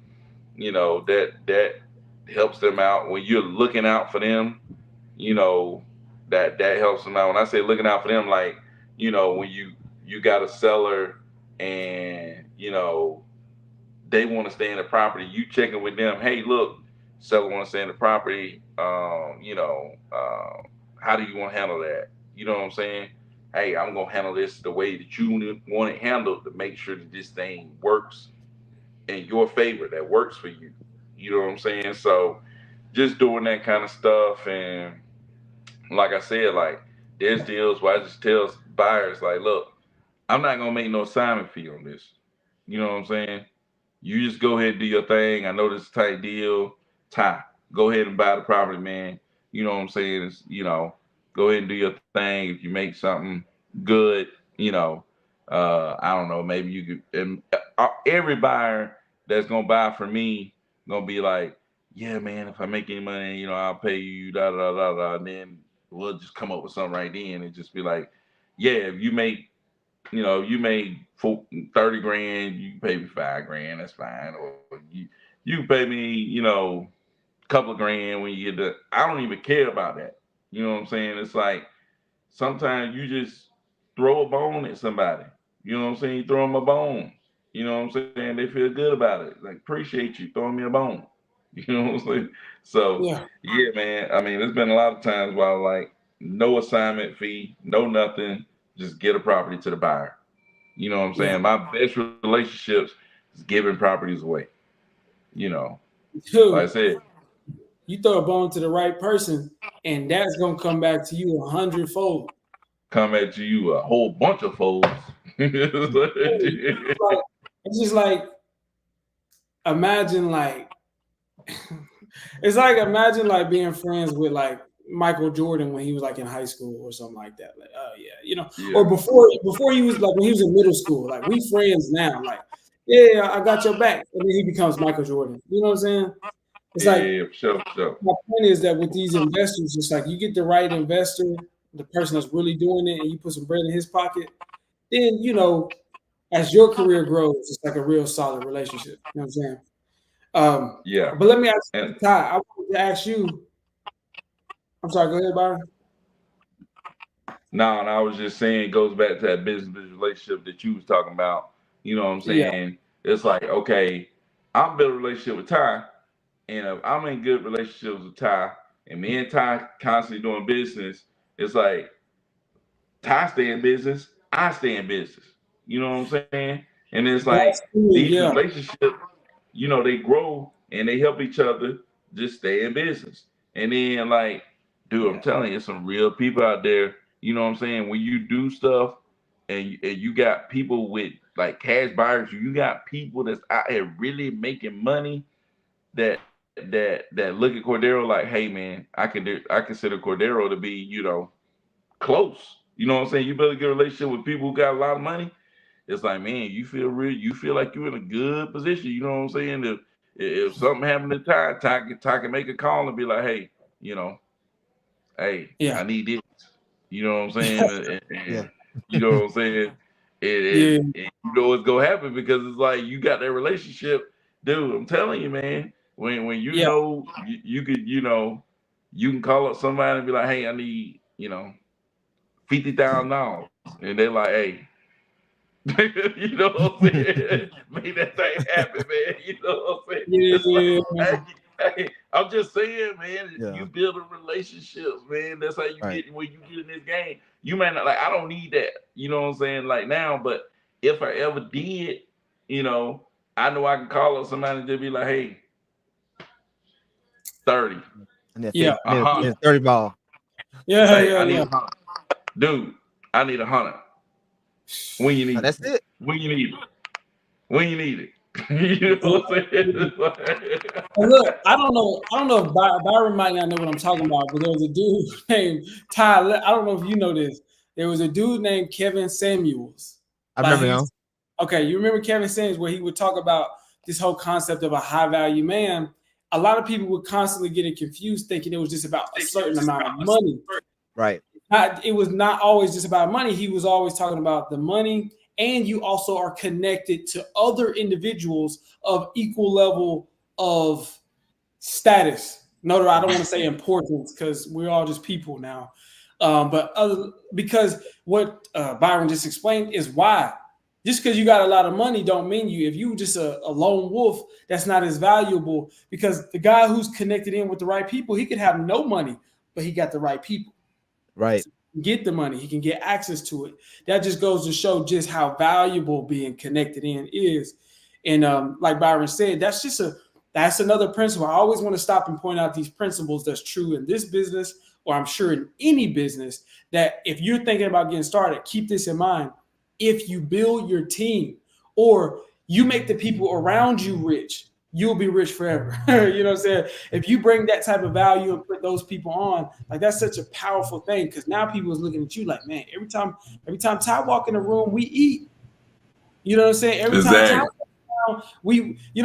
Speaker 1: That helps them out. When you're looking out for them, you know that helps them out. When I say looking out for them, like, when you got a seller, and they want to stay in the property, you checking with them. Hey, look, seller want to stay in the property. How do you want to handle that? You know what I'm saying? Hey, I'm gonna handle this the way that you want it handled, to make sure that this thing works in your favor, that works for you. You know what I'm saying? So just doing that kind of stuff. And like I said, like, there's deals where I just tell buyers, like, look, I'm not gonna make no assignment fee on this. You know what I'm saying? You just go ahead and do your thing. I know this is a tight deal. Ty, go ahead and buy the property, man. You know what I'm saying? Go ahead and do your thing. If you make something good, I don't know, maybe you could. And every buyer that's gonna buy from me gonna be like, yeah, man, if I make any money, I'll pay you, da da da da. And then we'll just come up with something right then and just be like, yeah, if you made 30 grand, you can pay me 5 grand, that's fine. Or you can pay me, a couple of grand when you get the, I don't even care about that. You know what I'm saying? It's like sometimes you just throw a bone at somebody. You know what I'm saying? You throw them a bone. You know what I'm saying? They feel good about it. Like, appreciate you throwing me a bone. You know what I'm saying? So
Speaker 3: Yeah.
Speaker 1: yeah, man. I mean, there's been a lot of times where I like no assignment fee, no nothing, just get a property to the buyer. You know what I'm
Speaker 3: Yeah.
Speaker 1: saying? My best relationships is giving properties away. You know, like I
Speaker 3: Dude,
Speaker 1: said,
Speaker 3: you throw a bone to the right person, and that's gonna come back to you 100-fold.
Speaker 1: come at you a whole bunch of folds.
Speaker 3: Like, it's just like imagine like it's like imagine like being friends with like Michael Jordan when he was like in high school or something like that. Like, oh yeah, or
Speaker 1: Yeah,
Speaker 3: before he was like when he was in middle school. Like we friends now. Like, yeah, I got your back, and then he becomes Michael Jordan. You know what I'm saying? It's like
Speaker 1: yeah, for sure, for sure.
Speaker 3: my point is that with these investors, it's like you get the right investor, the person that's really doing it, and you put some bread in his pocket. Then as your career grows, it's like a real solid relationship. You know what I'm saying?
Speaker 1: Yeah,
Speaker 3: But let me ask you,
Speaker 1: and
Speaker 3: Ty. I wanted to ask you. I'm sorry. Go ahead, Byron.
Speaker 1: now, and I was just saying, it goes back to that business relationship that you was talking about. You know what I'm
Speaker 3: Yeah.
Speaker 1: saying? It's like, okay, I'm building a relationship with Ty, and if I'm in good relationships with Ty, and me and Ty constantly doing business, it's like Ty stay in business, I stay in business. You know what I'm saying? And it's
Speaker 3: That's
Speaker 1: like
Speaker 3: cool.
Speaker 1: these
Speaker 3: Yeah.
Speaker 1: relationships, they grow and they help each other just stay in business. And then like, dude, I'm telling you, some real people out there. You know what I'm saying? When you do stuff and you got people with like cash buyers, you got people that's out here really making money that look at Cordero like, hey man, I consider Cordero to be, close. You know what I'm saying? You better get a relationship with people who got a lot of money. It's like, man, you feel like you're in a good position. You know what I'm saying? If something happened to Ty can make a call and be like, hey, you know, hey,
Speaker 3: Yeah.
Speaker 1: I need this. You know what I'm saying?
Speaker 2: Yeah.
Speaker 1: And you know what I'm saying?
Speaker 3: Yeah.
Speaker 1: And you know what's gonna happen because it's like you got that relationship, dude. I'm telling you, man. When
Speaker 3: Yeah.
Speaker 1: you could, you can call up somebody and be like, hey, I need, $50,000, and they're like, hey, you know what I'm saying? Make that thing happen, man. You know what I'm saying? It's like,
Speaker 3: Yeah.
Speaker 1: hey, I'm just saying, man. You
Speaker 2: Yeah.
Speaker 1: building relationships, man. That's how you
Speaker 2: Right.
Speaker 1: get when you get in this game. You might not like. I don't need that. You know what I'm saying? Like now, but if I ever did, I know I can call up somebody and just be like, hey, 30,
Speaker 2: And then
Speaker 3: Yeah.
Speaker 2: and then,
Speaker 1: 100.
Speaker 2: 30 ball.
Speaker 3: Yeah.
Speaker 1: Hey,
Speaker 3: Yeah.
Speaker 1: I need
Speaker 3: Yeah.
Speaker 1: 100, dude. I need 100. When you
Speaker 2: Now,
Speaker 1: need it?
Speaker 2: that's it.
Speaker 1: When you need it? When you need it? You know what I'm saying? It's like-
Speaker 3: And look, I don't know if Byron might not know what I'm talking about, but there was a dude named Ty. I don't know if you know this. There was a dude named Kevin Samuels.
Speaker 2: I
Speaker 3: Like
Speaker 2: remember him.
Speaker 3: okay, you remember Kevin Samuels where he would talk about this whole concept of a high value man. A lot of people would constantly get it confused, thinking it was just about a certain amount of money.
Speaker 2: Right.
Speaker 3: It was not always just about money. He was always talking about the money, and you also are connected to other individuals of equal level of status. No, I don't want to say importance because we're all just people now. Because what Byron just explained is why. Just because you got a lot of money don't mean if you just a lone wolf, that's not as valuable because the guy who's connected in with the right people, he could have no money, but he got the right people.
Speaker 2: Right.
Speaker 3: Get the money, he can get access to it. That just goes to show just how valuable being connected in is. And like Byron said, that's another principle. I always want to stop and point out these principles that's true in this business, or I'm sure in any business, that if you're thinking about getting started, keep this in mind. If you build your team or you make the people around you rich, you'll be rich forever. You know what I'm saying? If you bring that type of value and put those people on, like that's such a powerful thing because now people is looking at you like, man, every time Ty walk in the room, we eat. You know what I'm saying? Every time Ty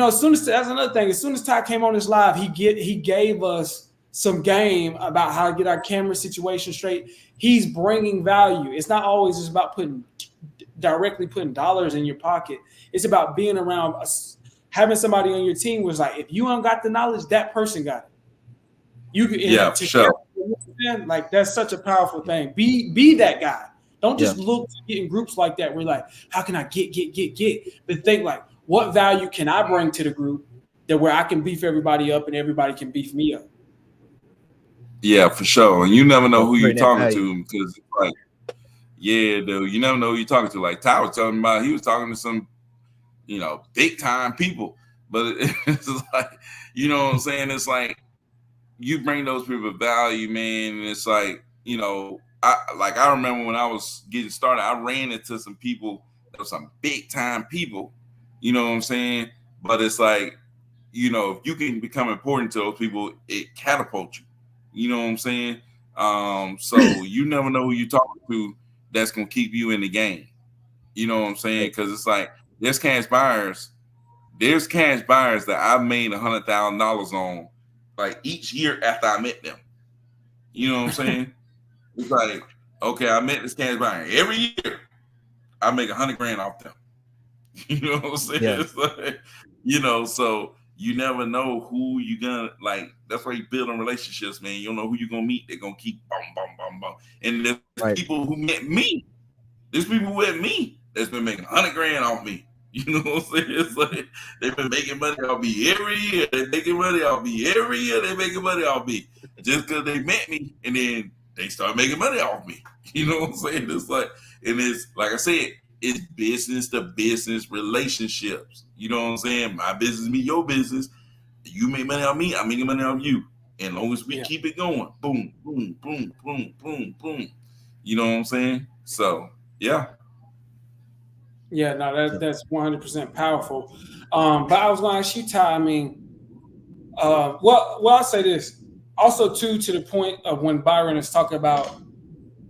Speaker 3: as soon as that's another thing. As soon as Ty came on this live, he gave us some game about how to get our camera situation straight. He's bringing value. It's not always just about directly putting dollars in your pocket. It's about being around having somebody on your team was like, if you don't got the knowledge, that person got it. You can,
Speaker 1: yeah, for sure.
Speaker 3: Like that's such a powerful thing. Be that guy. Don't just
Speaker 2: Yeah.
Speaker 3: look to get in groups like that. We're like, how can I get? But think like, what value can I bring to the group that where I can beef everybody up and everybody can beef me up?
Speaker 1: Yeah, for sure. And you never know who you're
Speaker 2: Bring that
Speaker 1: talking
Speaker 2: value.
Speaker 1: to because like, yeah, dude, you never know who you're talking to. Like Ty was talking about, he was talking to some, big time people. But it's like, you know what I'm saying? It's like you bring those people value, man. And it's like, I remember when I was getting started, I ran into some people that were some big time people. You know what I'm saying? But it's like, if you can become important to those people, it catapults you. You know what I'm saying? So you never know who you're talking to that's gonna keep you in the game. You know what I'm saying? Because it's like there's cash buyers that I've made $100,000 on, like each year after I met them. You know what I'm saying? It's like, okay, I met this cash buyer every year. I make $100,000 off them. You know what I'm saying?
Speaker 2: Yeah.
Speaker 1: It's like, so you never know who you gonna like. That's why you build on relationships, man. You don't know who you're gonna meet. They're gonna keep boom, boom, boom, boom. And there's people who met me. There's people who met me that's been making $100,000 off me. You know what I'm saying? It's like they've been making money off me every year. They're making money off me every year. They're making money off me just because they met me, and then they start making money off me. You know what I'm saying? It's like And it's like I said, it's business to business relationships. You know what I'm saying? My business me your business. You make money on me, I make money on you. And long as we
Speaker 3: Yeah.
Speaker 1: keep it going, boom, boom, boom, boom, boom, boom. You know what I'm saying? So yeah.
Speaker 3: Yeah, no, that's 100% powerful. But I was going to ask you, Ty. I mean, well, I'll say this also too, to the point of when Byron is talking about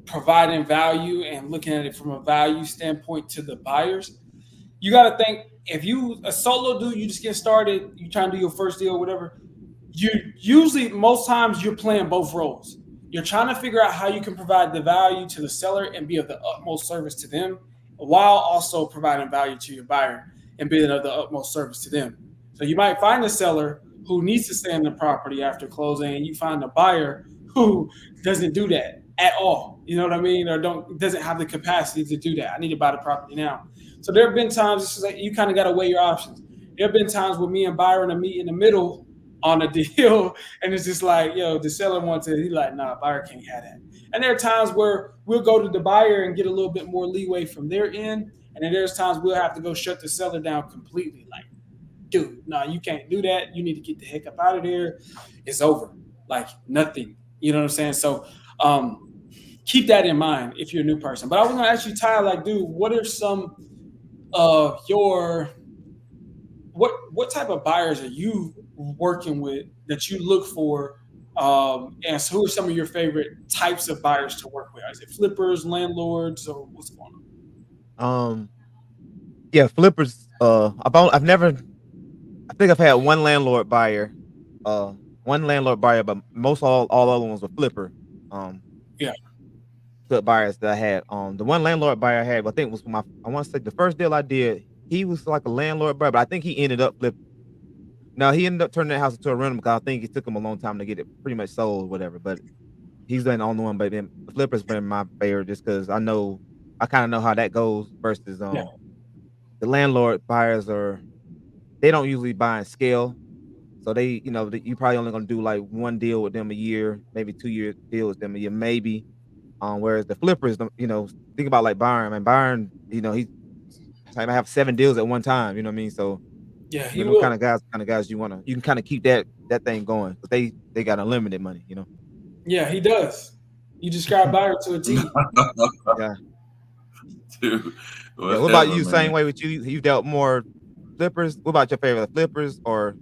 Speaker 3: providing value and looking at it from a value standpoint to the buyers. You got to think, if you a solo dude, you just get started, you trying to do your first deal, whatever. You usually, most times, you're playing both roles. You're trying to figure out how you can provide the value to the seller and be of the utmost service to them, while also providing value to your buyer and being of the utmost service to them. So you might find a seller who needs to stay in the property after closing, and you find a buyer who doesn't do that at all. You know what I mean? Or doesn't have the capacity to do that. I need to buy the property now. So there have been times, it's just like you kind of got to weigh your options. There have been times where me and Byron are meet in the middle on a deal, and it's just like, yo, the seller wants it. He's like, nah, buyer can't have that. And there are times where we'll go to the buyer and get a little bit more leeway from their end, and then there's times we'll have to go shut the seller down completely. Like, dude, no, you can't do that. You need to get the heck up out of there. It's over. Like nothing. You know what I'm saying? So keep that in mind if you're a new person. But I was gonna ask you, Ty, like, dude, what are some of your what type of buyers are you working with that you look for? And so who are some of your favorite types of buyers to work with? Is it flippers, landlords, or what's going on?
Speaker 2: Um, yeah, flippers. I've never. I think I've had one landlord buyer, but most all other ones were flipper. Um,
Speaker 3: Yeah,
Speaker 2: good buyers that I had. The one landlord buyer I had, I think was I want to say the first deal I did. He was like a landlord buyer, but I think he ended up flipping. No, he ended up turning that house into a rental because I think it took him a long time to get it pretty much sold or whatever. But he's been the only one. But then the flipper's been my favorite just because I kind of know how that goes versus
Speaker 3: yeah,
Speaker 2: the landlord buyers they don't usually buy in scale. So you probably only gonna do like one deal with them a year, maybe 2 year deal with them a year, maybe. Whereas the flippers, think about like Byron. Man, Byron, he might have 7 deals at one time. You know what I mean? So
Speaker 3: yeah.
Speaker 2: I
Speaker 3: He
Speaker 2: mean, them
Speaker 3: will.
Speaker 2: kind of guys you can kind of keep that thing going, but they got unlimited money.
Speaker 3: Yeah, he does. You describe buyer to a T.
Speaker 2: Yeah,
Speaker 1: Dude,
Speaker 2: yeah. What about
Speaker 1: whatever,
Speaker 2: you? Same
Speaker 1: man.
Speaker 2: way with you. You dealt more flippers. What about your favorite flippers, or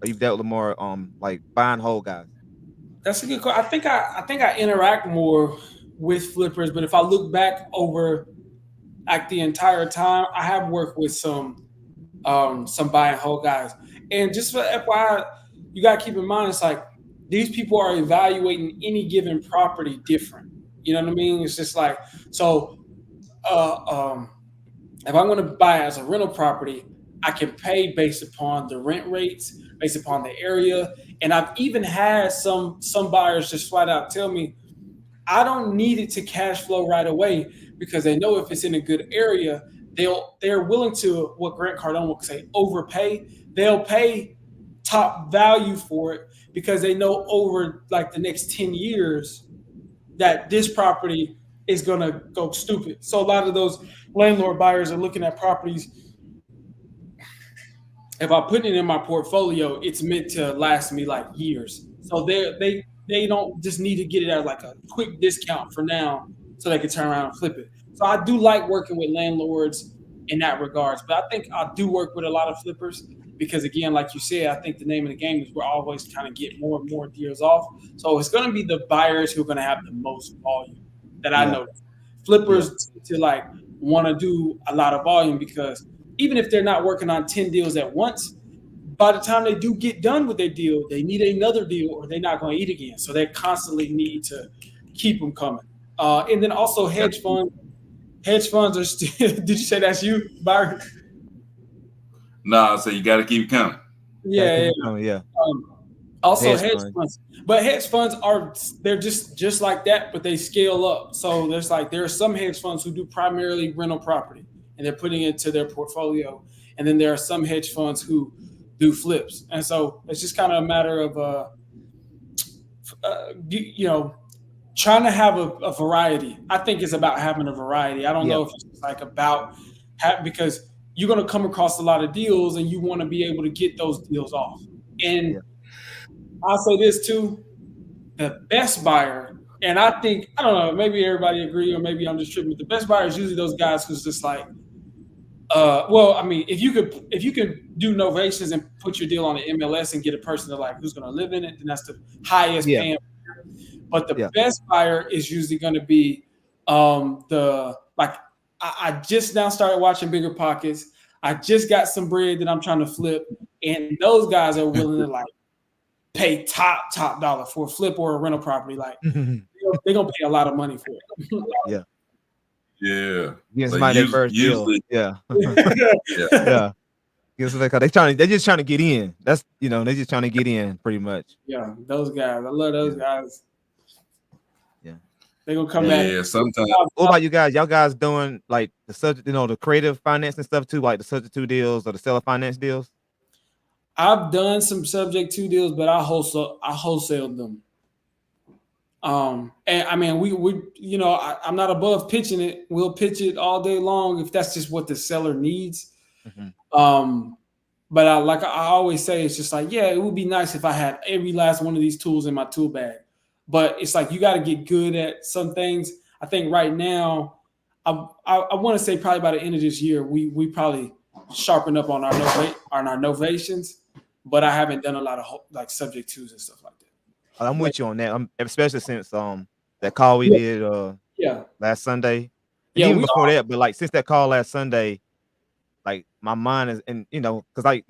Speaker 2: you've dealt with more like buying whole guys?
Speaker 3: That's a good question. I think I interact more with flippers, but if I look back over like the entire time, I have worked with some buy and hold guys. And just for FYI, you gotta keep in mind, it's like these people are evaluating any given property different. You know what I mean? It's just like, so uh, um, if I'm going to buy it as a rental property, I can pay based upon the rent rates, based upon the area. And I've even had some buyers just flat out tell me, I don't need it to cash flow right away because they know if it's in a good area, they're willing to, what Grant Cardone would say, overpay. They'll pay top value for it because they know over like the next 10 years that this property is gonna go stupid. So a lot of those landlord buyers are looking at properties. If I put it in my portfolio, it's meant to last me like years. So they don't just need to get it at like a quick discount for now, so they can turn around and flip it. So I do like working with landlords in that regards, but I think I do work with a lot of flippers because again, like you said, I think the name of the game is we're always trying to get more and more deals off. So it's going to be the buyers who are going to have the most volume that I
Speaker 2: Yeah,
Speaker 3: notice.
Speaker 2: yeah,
Speaker 3: Flippers to like want to do a lot of volume because even if they're not working on 10 deals at once, by the time they do get done with their deal, they need another deal or they're not going to eat again. So they constantly need to keep them coming. And then also
Speaker 1: Got
Speaker 3: hedge funds. Hedge funds are still, did you say that's you, Byron?
Speaker 1: Nah, so you got to keep coming.
Speaker 2: gotta
Speaker 3: Yeah,
Speaker 2: keep
Speaker 3: yeah.
Speaker 2: it coming. Yeah,
Speaker 3: Um, also
Speaker 2: hedge
Speaker 3: hedge
Speaker 2: fund.
Speaker 3: funds, but hedge funds are they're just like that, but they scale up. So there are some hedge funds who do primarily rental property, and they're putting it into their portfolio, and then there are some hedge funds who do flips, and so it's just kind of a matter of you know trying to have a variety. I think it's about having a variety. I don't know if it's like about because you're going to come across a lot of deals and you want to be able to get those deals off. And I'll say this too, the best buyer, and I think, I don't know, maybe everybody agree or maybe I'm just tripping, but the best buyer is usually those guys who's just like, well, I mean, if you could do novations and put your deal on the MLS and get a person to like who's going to live in it, then that's the highest paying. But the best buyer is usually going to be the like. I just now started watching Bigger Pockets. I just got some bread that I'm trying to flip, and those guys are willing to like pay top dollar for a flip or a rental property. Like they're gonna pay a lot of money for it.
Speaker 1: Yeah.
Speaker 2: Yes, my first deal. Yeah. Yes, they're just trying to get in. That's they're just trying to get in pretty much.
Speaker 3: Yeah, those guys. I love those guys.
Speaker 2: Yeah.
Speaker 3: They're gonna come back.
Speaker 1: Yeah, sometimes.
Speaker 2: What about you guys? Y'all guys doing like the subject, the creative finance and stuff too, like the subject to deals or the seller finance deals?
Speaker 3: I've done some subject to deals, but I wholesaled them. And I mean, we I'm not above pitching it. We'll pitch it all day long if that's just what the seller needs. But I always say, it's just like, yeah, it would be nice if I had every last one of these tools in my tool bag. But it's like you got to get good at some things. I think right now, I want to say probably by the end of this year, we probably sharpen up on our novations. But I haven't done a lot of like subject twos and stuff like that.
Speaker 2: I'm with you on that. Especially since that call we did last Sunday. And even before that, but like since that call last Sunday, like my mind is, and because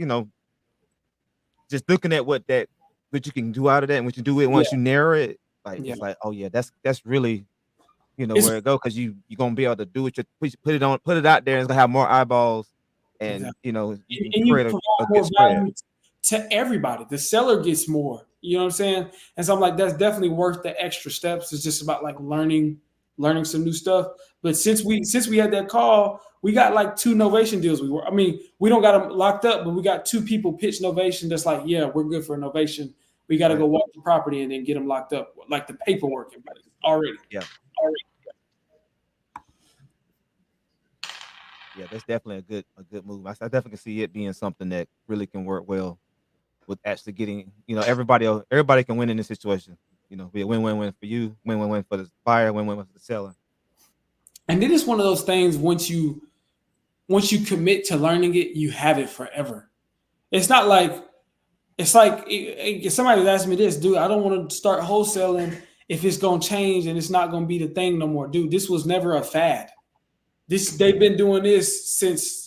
Speaker 2: just looking at what you can do out of that and what you do it once you narrow it, like it's like, oh yeah, that's really where it go, because you're gonna be able to do it. Put it out there, and it's gonna have more eyeballs, and you can create a good spread
Speaker 3: to everybody. The seller gets more. You know what I'm saying? And so I'm like, that's definitely worth the extra steps. It's just about like learning some new stuff. But since we had that call, we got like 2 novation deals. We don't got them locked up, but we got 2 people pitch novation. That's like, yeah, we're good for a novation. We got to go walk the property and then get them locked up, like the paperwork in place already.
Speaker 2: Yeah, that's definitely a good move. I definitely can see it being something that really can work well with actually getting, everybody can win in this situation. Be a win-win-win for you, win-win-win for the buyer, win-win-win for the seller. And
Speaker 3: then it's one of those things, once you commit to learning it, you have it forever. It's not like, if somebody asked me this, dude, I don't want to start wholesaling if it's going to change and it's not going to be the thing no more. Dude, this was never a fad. They've been doing this since,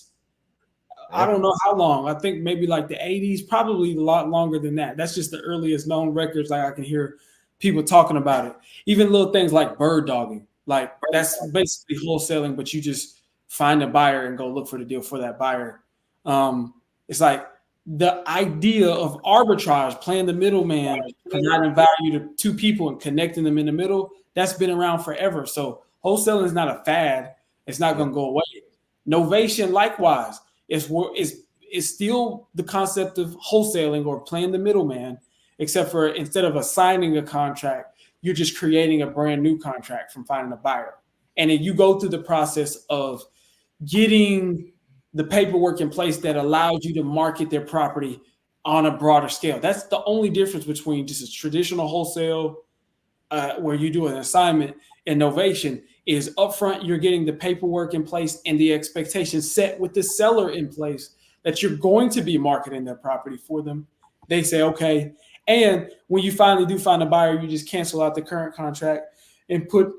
Speaker 3: I don't know how long. I think maybe like the 80s, probably a lot longer than that. That's just the earliest known records. Like I can hear people talking about it. Even little things like bird dogging. Like that's basically wholesaling, but you just find a buyer and go look for the deal for that buyer. It's like the idea of arbitrage, playing the middleman, providing value to 2 people and connecting them in the middle, that's been around forever. So wholesaling is not a fad. It's not going to go away. Novation, likewise, is still the concept of wholesaling or playing the middleman, except for instead of assigning a contract, you're just creating a brand new contract from finding a buyer. And then you go through the process of getting the paperwork in place that allows you to market their property on a broader scale. That's the only difference between just a traditional wholesale where you do an assignment and novation is upfront. You're getting the paperwork in place and the expectations set with the seller in place that you're going to be marketing their property for them. They say, okay. And when you finally do find a buyer, you just cancel out the current contract and put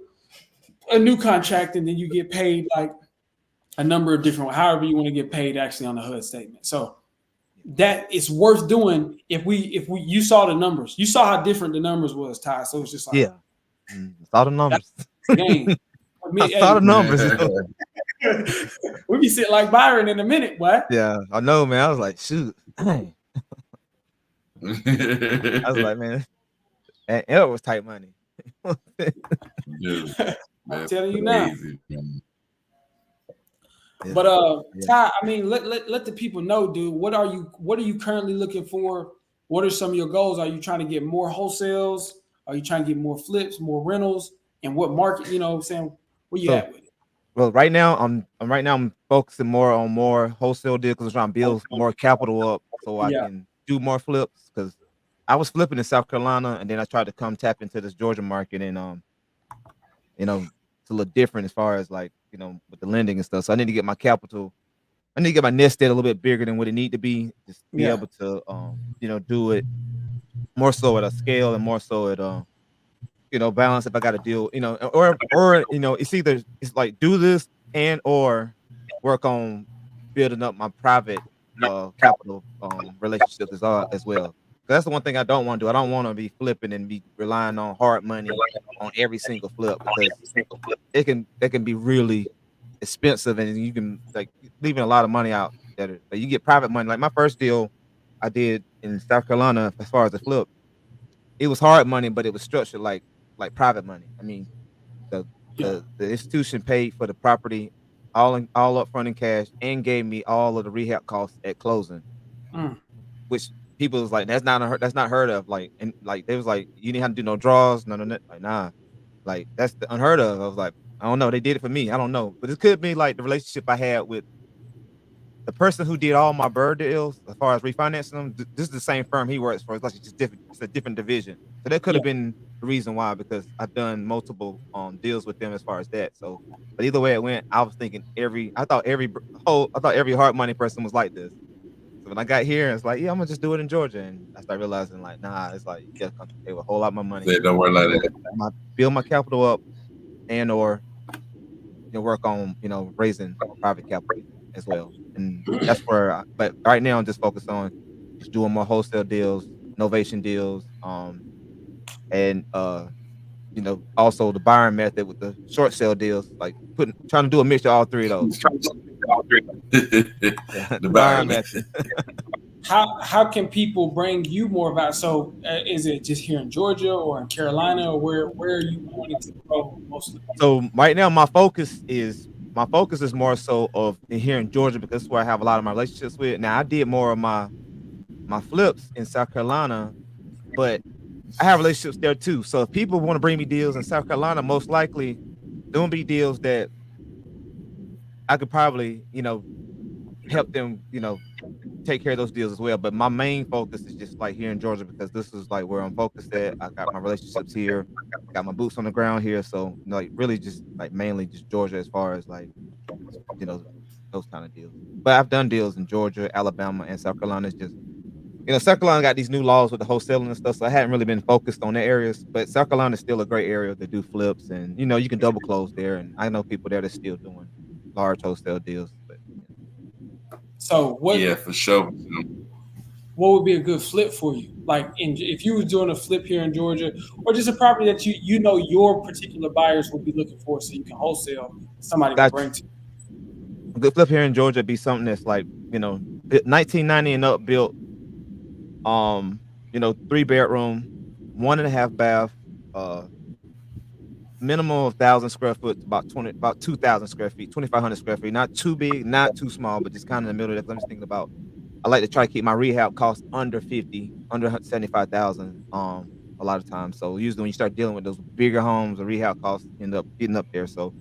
Speaker 3: a new contract, and then you get paid like a number of different, however you want to get paid actually on the HUD statement. So that it's worth doing. If you saw the numbers, you saw how different the numbers was, Ty. So it's just like,
Speaker 2: saw the numbers.
Speaker 3: I
Speaker 2: saw the numbers.
Speaker 3: We be sitting like Byron in a minute, boy.
Speaker 2: Yeah, I know, man. I was like, shoot. I was like, man, and it was tight money.
Speaker 3: I'm telling you now. But Ty, I mean, let the people know, dude. What are you currently looking for? What are some of your goals? Are you trying to get more wholesales? Are you trying to get more flips, more rentals, and what market? You know what I'm saying? Where you
Speaker 2: So,
Speaker 3: at with it?
Speaker 2: well, right now I'm focusing more on more wholesale deals because I'm trying to build more capital up so I
Speaker 3: Yeah.
Speaker 2: can do more flips. Because I was flipping in South Carolina, and then I tried to come tap into this Georgia market, and you know, it's a little different as far as like with the lending and stuff. So I need to get my capital. I need to get my nest egg a little bit bigger than what it need to be, just to be
Speaker 3: Yeah.
Speaker 2: able to do it more so at a scale and more so at balance if I got to deal, or it's like do this and or work on building up my private capital relationships as well. 'Cause that's the one thing I don't want to do. I don't want to be flipping and be relying on hard money on every single flip because it can be really expensive and you can like leaving a lot of money out there. But you get private money. Like my first deal I did in South Carolina as far as the flip, it was hard money, but it was structured like private money. I mean, the
Speaker 3: Yeah.
Speaker 2: the institution paid for the property all up front in cash and gave me all of the rehab costs at closing,
Speaker 3: Mm.
Speaker 2: which people was like, that's not heard of. Like and like they was like, you didn't have to do no draws, none of that. Like, nah. Like that's the unheard of. I was like, I don't know. They did it for me. I don't know. But it could be like the relationship I had with the person who did all my bird deals as far as refinancing them. This is the same firm he works for. It's like it's just different. It's a different division. So that could
Speaker 3: Yeah.
Speaker 2: have been the reason why because I've done multiple deals with them as far as that. So, but either way it went, I was thinking I thought every hard money person was like this. So when I got here, it's like, yeah, I'm gonna just do it in Georgia, and I started realizing like, nah, it's like you gotta come to the table, a whole lot more money,
Speaker 1: Say, don't worry like
Speaker 2: build
Speaker 1: that.
Speaker 2: build my capital up, and or work on raising private capital as well. And that's where but right now I'm just focused on just doing more wholesale deals, novation deals, and also the buying method with the short sale deals, like trying to do a mixture of all three of those. Yeah,
Speaker 1: The
Speaker 2: the buying
Speaker 1: environment.
Speaker 2: method.
Speaker 3: How can people bring you more about? So is it just here in Georgia or in Carolina or where are you wanting to grow mostly?
Speaker 2: So right now my focus is more so of here in Georgia because that's where I have a lot of my relationships with. Now I did more of my flips in South Carolina, but I have relationships there too. So if people want to bring me deals in South Carolina, most likely there will be deals that I could probably, help them, take care of those deals as well. But my main focus is just like here in Georgia because this is like where I'm focused at. I got my relationships here, got my boots on the ground here. So like really just like mainly just Georgia as far as like, you know, those kind of deals. But I've done deals in Georgia, Alabama, and South Carolina. It's just South Carolina got these new laws with the wholesaling and stuff, so I hadn't really been focused on the areas. But South Carolina is still a great area to do flips, and you can double close there. And I know people there that's still doing large wholesale deals. But
Speaker 3: So
Speaker 1: Yeah, for sure.
Speaker 3: what would be a good flip for you? Like if you was doing a flip here in Georgia, or just a property that you know your particular buyers will be looking for, so you can wholesale, somebody can
Speaker 2: got you.
Speaker 3: bring to you.
Speaker 2: A good flip here in Georgia be something that's like 1990 and up built. 3 bedroom, 1.5 bath, uh, minimum of 1,000 square foot, about 2,000 square feet, 2,500 square feet. Not too big, not too small, but just kind of in the middle. That's I'm just thinking about. I like to try to keep my rehab costs under 50, under 75,000. A lot of times. So usually when you start dealing with those bigger homes, the rehab costs end up getting up there. So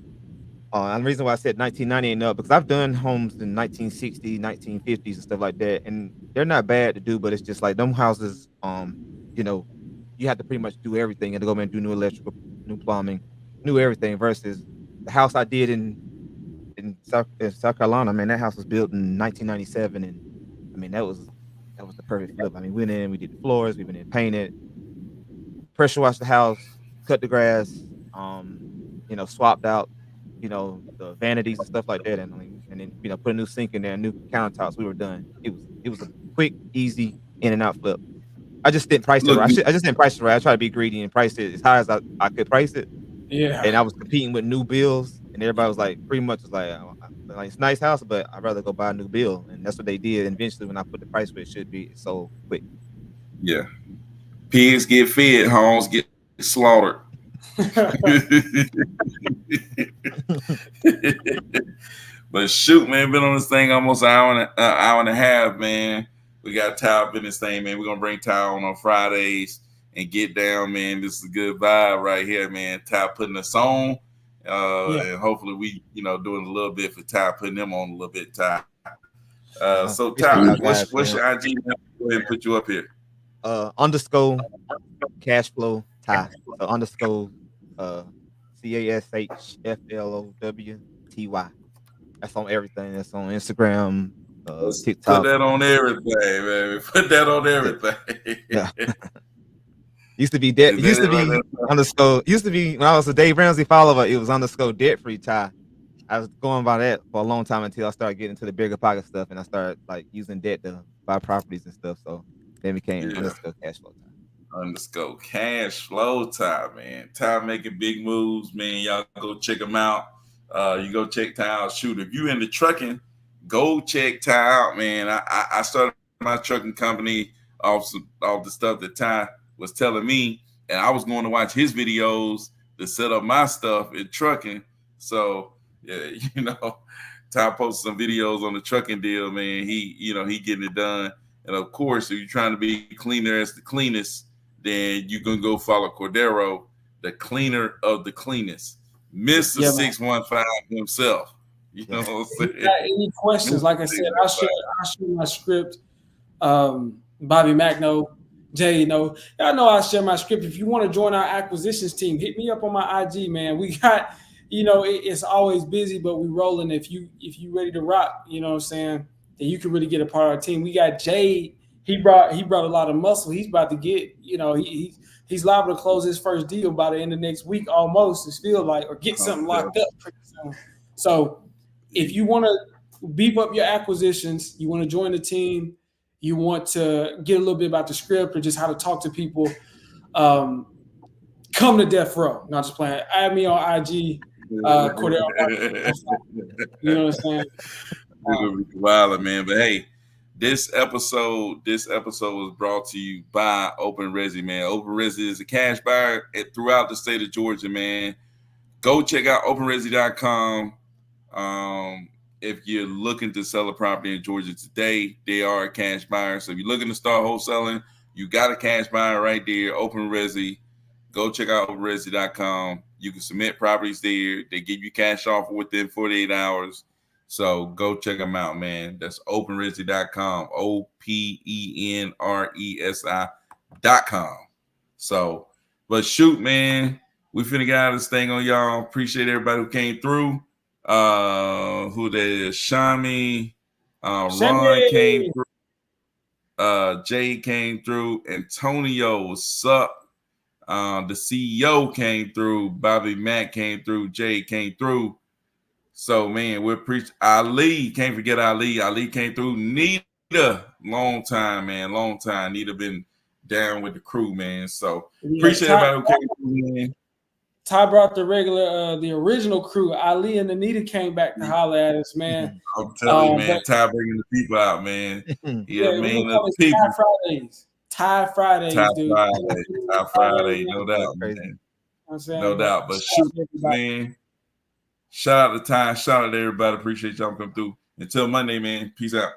Speaker 2: and the reason why I said 1990 and up because I've done homes in 1960s, 1950s, and stuff like that, and they're not bad to do, but it's just like them houses. You know, you have to pretty much do everything and to go in and do new electrical, new plumbing, new everything. Versus the house I did in South Carolina, man, that house was built in 1997, and I mean that was the perfect flip. I mean, we went in, we did the floors, we went in, painted, pressure washed the house, cut the grass, swapped out, the vanities and stuff like that, and I mean, and then put a new sink in there, new countertops. We were done. It was a quick, easy in and out flip. I just didn't price it
Speaker 1: Look,
Speaker 2: right. I just didn't price it right. I tried to be greedy and price it as high as I could price it,
Speaker 3: Yeah.
Speaker 2: and I was competing with new bills, and everybody was like, pretty much was like it's a nice house, but I'd rather go buy a new bill, and that's what they did. And eventually, when I put the price where it should be, it sold quick.
Speaker 1: yeah. Pigs get fed, hogs get slaughtered. But shoot, man, been on this thing almost an hour and a half, man. We got Ty up in this thing, man. We're gonna bring Ty on Fridays and get down, man. This is a good vibe right here, man. Ty putting us on. And hopefully we, doing a little bit for Ty, putting them on a little bit, Ty. So Ty, what's your IG? Go ahead and put you up here.
Speaker 2: Underscore cash flow Ty. So underscore CASHFLOWTY. That's on everything. That's on Instagram, TikTok.
Speaker 1: Put that on everything, baby. Put that on everything.
Speaker 2: Yeah. Used to be underscore. Used to be when I was a Dave Ramsey follower, it was underscore debt free Ty. I was going by that for a long time until I started getting into the bigger pocket stuff, and I started like using debt to buy properties and stuff. So then became underscore cash flow Ty.
Speaker 1: Underscore cash flow Ty, man. Ty making big moves, man. Y'all go check him out. You go check Ty out. Shoot, if you into trucking, go check Ty out, man. I started my trucking company off the stuff that Ty was telling me, and I was going to watch his videos to set up my stuff in trucking. So yeah, Ty posted some videos on the trucking deal, man. He getting it done. And of course, if you're trying to be cleaner as the cleanest, then you can go follow Cordero, the cleaner of the cleanest, Mr. 615 himself. You know what I'm saying?
Speaker 3: If you got any questions, like I said, I'll share my script. Bobby Mack know. Jay, y'all know I share my script. If you want to join our acquisitions team, hit me up on my IG, man. We got, it's always busy, but we rolling. If you ready to rock, you know what I'm saying, then you can really get a part of our team. We got Jay. He brought a lot of muscle. He's about to get, he's liable to close his first deal by the end of next week, almost. It feels like, or get something locked up pretty soon. So if you want to beef up your acquisitions, you want to join the team, you want to get a little bit about the script or just how to talk to people, come to Death Row. Not just playing. Add me on IG, Cordell. You know what I'm saying?
Speaker 1: Wild, man. But hey, this episode was brought to you by Open Resi, man. Open Resi is a cash buyer throughout the state of Georgia, man. Go check out openresi.com. If you're looking to sell a property in Georgia today, they are a cash buyer. So if you're looking to start wholesaling, you got a cash buyer right there, Open Resi. Go check out openresi.com. You can submit properties there. They give you cash offer within 48 hours. So go check them out, man. That's openresi.com, OPENRESI.com. So, but shoot, man, we finna get out of this thing on y'all. Appreciate everybody who came through. Who that is? Shami, Ron came through, Jay came through, Antonio, what's up? The CEO came through, Bobby Mack came through, Jay came through. So man, we're Ali, can't forget Ali. Ali came through. Nita, long time, man, long time. Nita been down with the crew, man. So appreciate everybody who came through, man.
Speaker 3: Ty brought the original crew. Ali and Anita came back to holler at us, man.
Speaker 1: I'm telling you, man. Ty bringing the people out, man. Yeah, man.
Speaker 3: Ty Fridays, dude.
Speaker 1: Ty Friday, no doubt, man. No doubt. But shoot, man. Shout out to Ty. Shout out to everybody. Appreciate y'all coming through. Until Monday, man. Peace out.